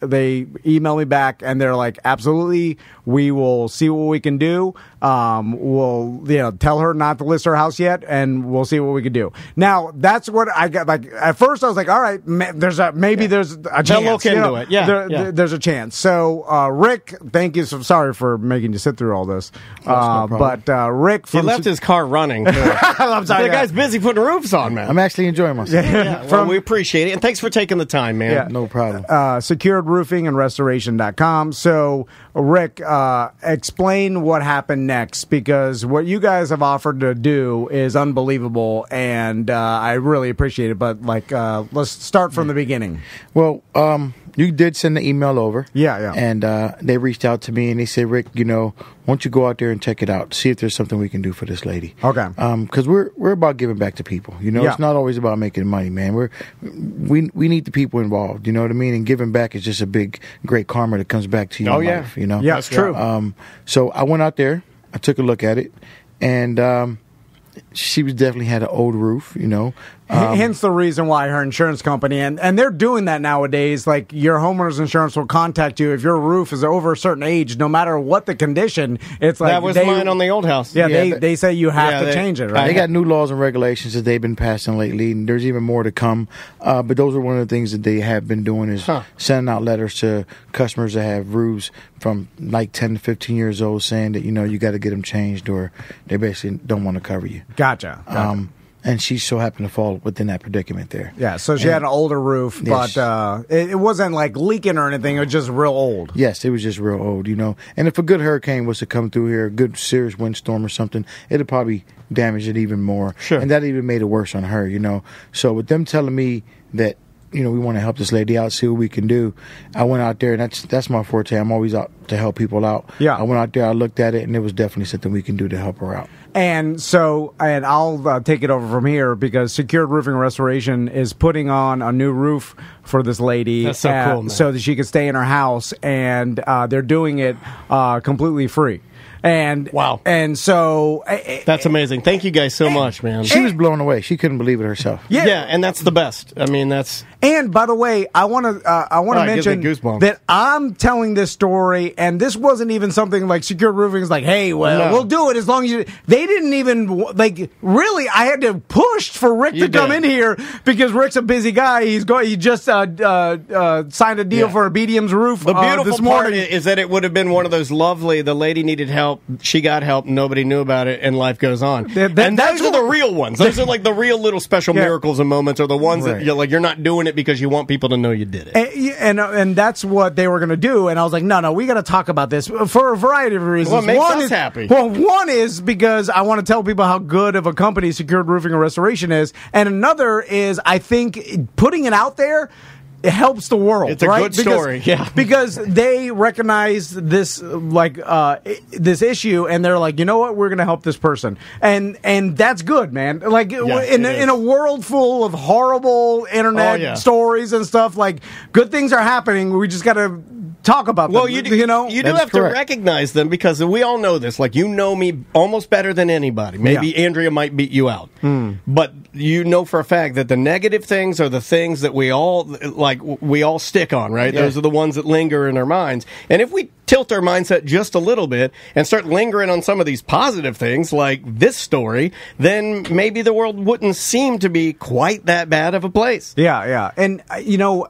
email me back, and they're like, absolutely, we will see what we can do. We'll tell her not to list her house yet, and we'll see what we can do. Now, that's what I got. Like at first, I was like, all right, there's a chance.
They'll look into it. Yeah,
there's a chance. So, Rick, thank you. So sorry for making you sit through all this. But Rick,
he left his car running. I'm sorry, the guy's busy putting roofs on, man.
I'm actually enjoying myself.
Well, we appreciate it, and thanks for taking the time, man.
Yeah, no problem.
SecuredRoofingandRestoration.com. So, Rick, explain what happened next, because what you guys have offered to do is unbelievable, and I really appreciate it. But let's start from the beginning.
Well, you did send the email over.
Yeah.
And they reached out to me and they said, Rick, why don't you go out there and check it out, see if there's something we can do for this lady.
Okay.
Because we're about giving back to people. It's not always about making money, man. We need the people involved. You know what I mean? And giving back is just a great karma that comes back to you.
Oh,
in
yeah.
life,
Yeah, that's true.
So I went out there, I took a look at it, and she definitely had an old roof,
Hence the reason why her insurance company, and they're doing that nowadays, like your homeowner's insurance will contact you if your roof is over a certain age, no matter what the condition. It's like
that was mine on the old house.
Yeah, they say you have to change it, right?
They got new laws and regulations that they've been passing lately, and there's even more to come. But those are one of the things that they have been doing is sending out letters to customers that have roofs from like 10 to 15 years old saying that, you got to get them changed or they basically don't want to cover you.
Gotcha.
And she so happened to fall within that predicament there.
Yeah, so she had an older roof, but it wasn't like leaking or anything. It was just real old.
Yes, it was just real old, And if a good hurricane was to come through here, a good serious windstorm or something, it'd probably damage it even more.
Sure.
And that even made it worse on her, So with them telling me that, we want to help this lady out, see what we can do, I went out there, and that's my forte. I'm always out to help people out.
Yeah.
I went out there, I looked at it, and it was definitely something we can do to help her out.
And so, and I'll take it over from here because Secured Roofing and Restoration is putting on a new roof for this lady.
That's so cool, man.
So that she can stay in her house, and they're doing it completely free. And
wow.
And so
that's amazing. Thank you guys so much, man.
She was blown away. She couldn't believe it herself.
Yeah, and that's the best. I mean, that's.
And by the way, I want to mention that I'm telling this story, and this wasn't even something like Secured Roofing is like, hey, we'll do it as long as you. They didn't even really. I had to push for Rick to come in here because Rick's a busy guy. He just signed a deal for a BDM's roof.
The beautiful
this
part
morning
is that it would have been one of those lovely. The lady needed help. She got help. Nobody knew about it, and life goes on. And those are the real ones. Those are like the real little special miracles and moments, are the ones that you're not doing it because you want people to know you did it.
And that's what they were going to do. And I was like, no, we got to talk about this for a variety of reasons.
What makes us happy?
Well, one is because I want to tell people how good of a company Secured Roofing and Restoration is, and another is I think putting it out there. It helps the world.
It's a good story,
because they recognize this this issue, and they're like, you know what, we're going to help this person, and that's good, man. Like in a world full of horrible internet stories and stuff, like good things are happening. We just got to talk about them.
Well, you do have to recognize them because we all know this. Like, me almost better than anybody. Maybe Andrea might beat you out, but you know for a fact that the negative things are the things that we all stick on, right? Yeah. Those are the ones that linger in our minds. And if we tilt our mindset just a little bit and start lingering on some of these positive things like this story, then maybe the world wouldn't seem to be quite that bad of a place.
Yeah. And,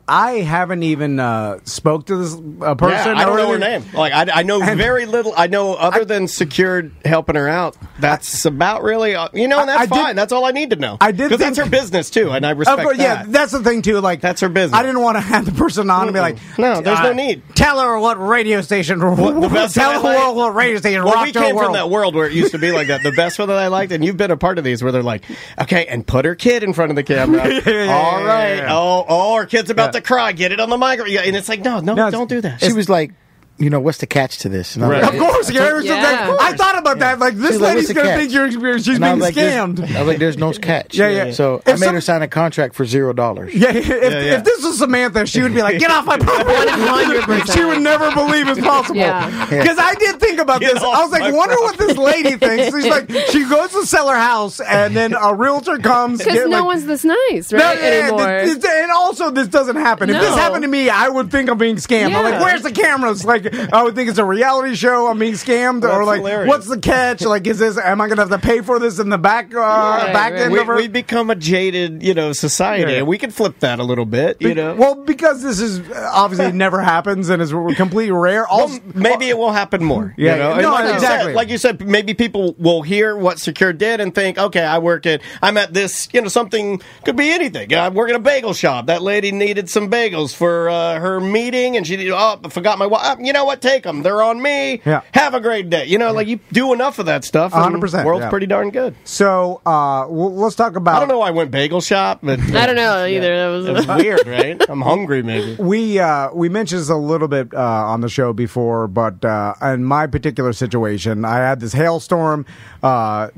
I haven't even spoke to this person.
I don't know her name. Like, I know very little. I know other than Secured helping her out. That's about really, and that's fine. That's all I need to know. Because that's her business, too, and I respect that.
Yeah, that's the thing, too. Like,
that's her business.
I didn't want to have the person on and be like,
no, there's no need.
Tell her what radio station. Tell the world what radio station.
Well, we came from that world where it used to be like that. The best one that I liked, and you've been a part of these, where they're like, okay, and put her kid in front of the camera. All right. Oh, her kid's about to cry. Get it on the microphone. And it's like, no, don't do that.
She was like, what's the catch to this? And
right. Of course, I thought about that. Like, this lady's going to think she's being scammed.
I was like, there's no catch.
Yeah.
So I made her sign a contract for $0.
Yeah, if this was Samantha, she would be like, get off my property. 100%. She would never believe it's possible. Because I did think about this. I was like, wonder what this lady thinks. She's like, she goes to sell her house, and then a realtor comes.
Because no one's this nice, right? Anymore.
And also, this doesn't happen. If this happened to me, I would think I'm being scammed. I'm like, where's the cameras? Like, I would think it's a reality show. I'm being scammed, or like, hilarious. What's the catch? Like, am I going to have to pay for this in the back end of her?
We become a jaded, society, and we can flip that a little bit,
Well, because this is obviously never happens and is completely rare. Also,
maybe it will happen more.
Exactly.
Like you said, maybe people will hear what Secure did and think, okay, I'm at this, something could be anything. I work in a bagel shop. That lady needed some bagels for her meeting, and she I forgot my wallet. You know what? Take them. They're on me.
Yeah.
Have a great day. Like you do enough of that stuff.
100%.
The world's pretty darn good.
So let's talk about.
I don't know why I went bagel shop, but
I don't know either.
It was weird, right? I'm hungry, maybe.
We mentioned this a little bit on the show before, but in my particular situation, I had this hailstorm. I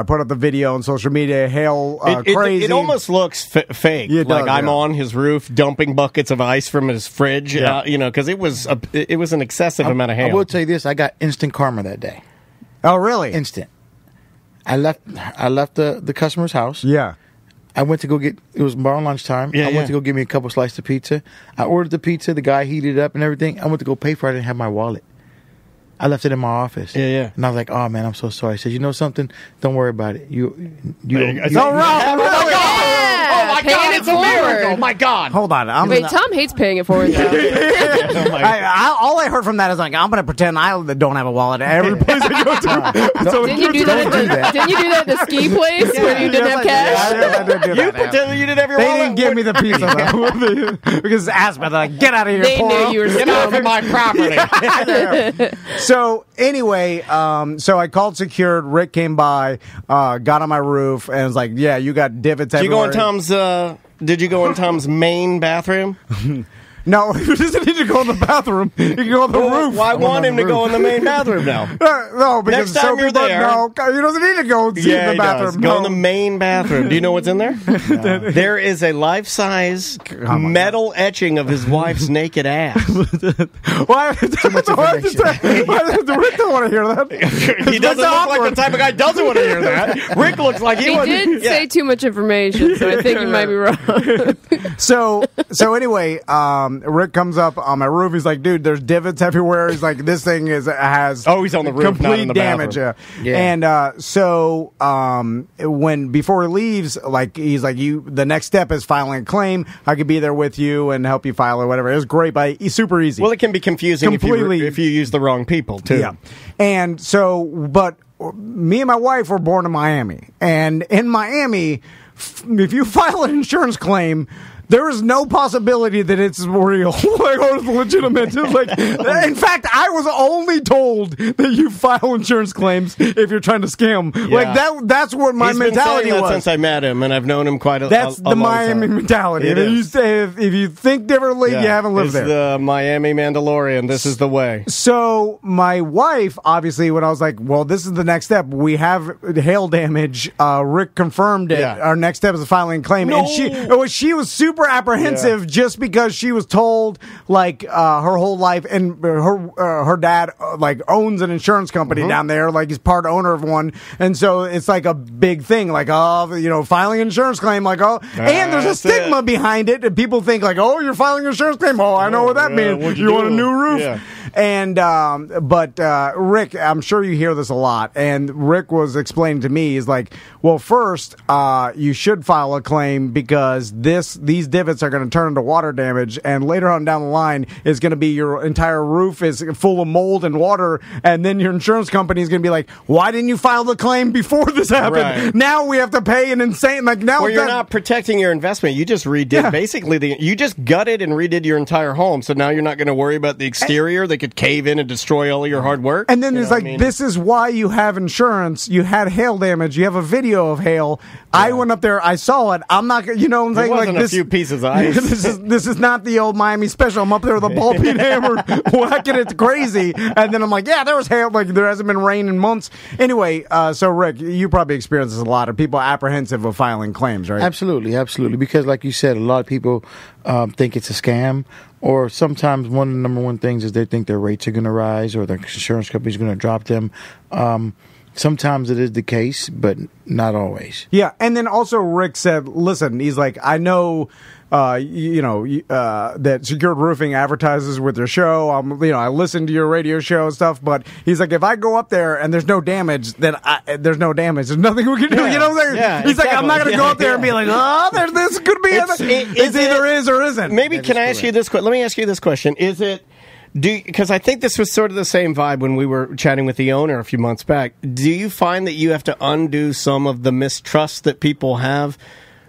put up the video on social media. Hail, crazy.
It almost looks fake. Like I'm on his roof dumping buckets of ice from his fridge. Because it was an excessive amount of hail.
I will tell you this: I got instant karma that day.
Oh, really?
Instant. I left the customer's house.
Yeah.
I went to go get. It was around lunchtime. I went to go get me a couple slices of pizza. I ordered the pizza. The guy heated it up and everything. I went to go pay for it. I didn't have my wallet. I left it in my office.
Yeah.
And I was like, "Oh man, I'm so sorry." I said, "You know something? Don't worry about it.
It's all right.
Oh my God! It's a miracle! My God!
Hold on.
Tom hates paying it forward.
All I heard from that is like, I'm going to pretend I don't have a wallet at every place I go to.
Didn't you do that? Didn't you do that at the ski place where you didn't have cash?
I did do
you pretended you didn't have your wallet.
They didn't give me the pizza though, because Aspen, like, get out of here.
They knew you were
get off of my property.
So anyway, so I called Secured. Rick came by, got on my roof, and was like, "Yeah, you got divots everywhere."
Did you go in Tom's main bathroom?
No, he doesn't need to go in the bathroom. He can go on the roof.
Well, I want him to go in the main bathroom now.
No, because
next time you're there,
no, he doesn't need to go in the bathroom.
Go in the main bathroom. Do you know what's in there? No. There is a life-size metal etching of his wife's naked ass.
Why? Too much information. Rick don't want to hear that.
He doesn't look like the type of guy doesn't want to hear that. Rick looks like he
did say too much information, so I think you might be wrong.
So anyway, Rick comes up on my roof. He's like, dude, there's divots everywhere. He's like, this thing has
he's on the roof,
complete
not in the
damage. And before he leaves, like, he's like, the next step is filing a claim. I could be there with you and help you file or whatever. It was great, but he's super easy.
Well, it can be confusing if you use the wrong people too.
Yeah, and so, but me and my wife were born in Miami, and in Miami, if you file an insurance claim, there is no possibility that it's real, or it's legitimate. In fact, I was only told that you file insurance claims if you're trying to scam. Yeah. Like that's what my mentality was
since I met him, and I've known him quite a long time.
That's the Miami mentality. If you think differently, you haven't lived there.
It's the Miami Mandalorian. This is the way.
So my wife, obviously, when I was like, well, this is the next step. We have hail damage. Rick confirmed it. Yeah. Our next step is filing a claim.
No.
And she was super apprehensive just because she was told like her whole life, and her dad like owns an insurance company down there, like he's part owner of one, and so it's like a big thing, like filing an insurance claim, like and there's a stigma behind it, and people think like, oh, you're filing an insurance claim, I know what that means. You want a new roof? And but Rick, I'm sure you hear this a lot, and Rick was explaining to me, he's like, well, first you should file a claim because these divots are going to turn into water damage, and later on down the line is going to be your entire roof is full of mold and water, and then your insurance company is going to be like, why didn't you file the claim before this happened? Right. Now we have to pay an insane, like, now
you're not protecting your investment. You just redid basically you just gutted and redid your entire home, so now you're not going to worry about the exterior that could cave in and destroy all of your hard work.
And then it's like, this is why you have insurance. You had hail damage. You have a video of hail. I went up there there. I saw it. I'm not. You know what I'm saying?
It wasn't
like
a few pieces of ice.
this is not the old Miami special. I'm up there with a ball peen hammer, whacking it crazy, and then I'm like, yeah, there was hail. Like there hasn't been rain in months. Anyway, so Rick, you probably experience this a lot. Are people apprehensive of filing claims, right?
Absolutely, absolutely. Because, like you said, a lot of people think it's a scam, or sometimes one of the number one things is they think their rates are going to rise or their insurance company is going to drop them. Sometimes it is the case, but not always.
Yeah, and then also Rick said, listen, he's like, I know, that Secured Roofing advertises with their show. I listen to your radio show and stuff, but he's like, if I go up there and there's no damage, then there's no damage. There's nothing we can do. Yeah. You know what I'm saying? Yeah, he's like, I'm not going to go up there and be like, this could be. It either is or isn't.
Maybe can I ask you this? Let me ask you this question: Is it? Because I think this was sort of the same vibe when we were chatting with the owner a few months back. Do you find that you have to undo some of the mistrust that people have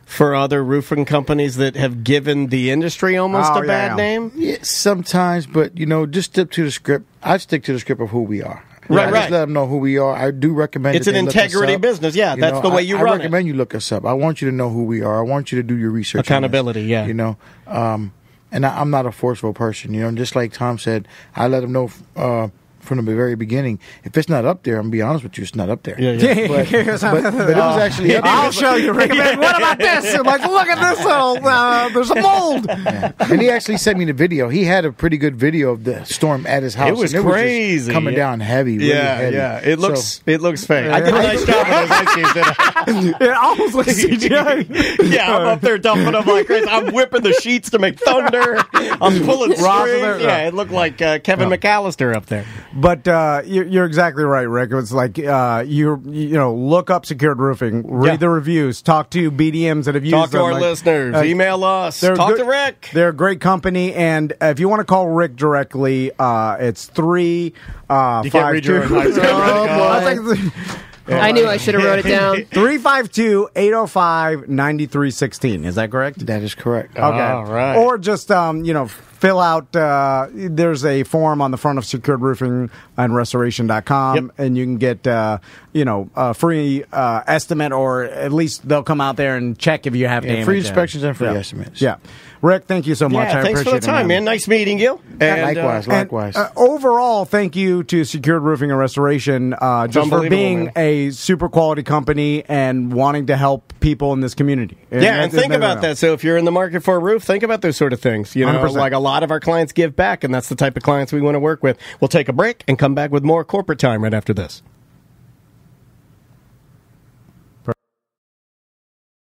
for other roofing companies that have given the industry almost a bad name?
Yeah, sometimes, but just stick to the script. I stick to the script of who we are.
Right.
Just let them know who we are. I do recommend
it's an integrity business. Yeah, that's the way you run it.
I recommend you look us up. I want you to know who we are. I want you to do your research.
Accountability. Yeah.
And I'm not a forceful person, just like Tom said, I let him know from the very beginning. If it's not up there, I'm going to be honest with you, it's not up there.
Yeah.
But it was actually up there.
I'll show you, Rick. What about this? I'm like, look at this little, there's a mold.
Yeah. And he actually sent me the video. He had a pretty good video of the storm at his house.
It was crazy.
Was coming down heavy, really heavy.
Yeah, it looks fake. I did a nice job with those ice cubes, didn't I?
It almost looks CGI.
Yeah, I'm up there dumping them like crazy. I'm whipping the sheets to make thunder. I'm pulling strings. Yeah, it looked like Kevin McAllister up there.
But you're exactly right, Rick. It's like look up Secured Roofing, read the reviews, talk to BDMs that have used them.
Talk to our listeners, email us, talk to Rick.
They're a great company, and if you want to call Rick directly, it's 3.
You can't read your own.
I knew I should have wrote it down.
352-805-9316. Is that correct?
That is correct.
Okay.
All right.
Or just, fill out, there's a form on the front of Secured Roofing and Restoration.com, and you can get, a free estimate, or at least they'll come out there and check if you have damage.
Free inspections and free estimates.
Yeah. Rick, thank you so much. I
thanks
appreciate
for the time, man. Nice meeting you.
And, likewise.
Overall, thank you to Secured Roofing and Restoration just for being a super quality company and wanting to help people in this community.
And think about that. So if you're in the market for a roof, think about those sort of things. 100%. Like a lot of our clients give back, and that's the type of clients we want to work with. We'll take a break and come back with more corporate time right after this.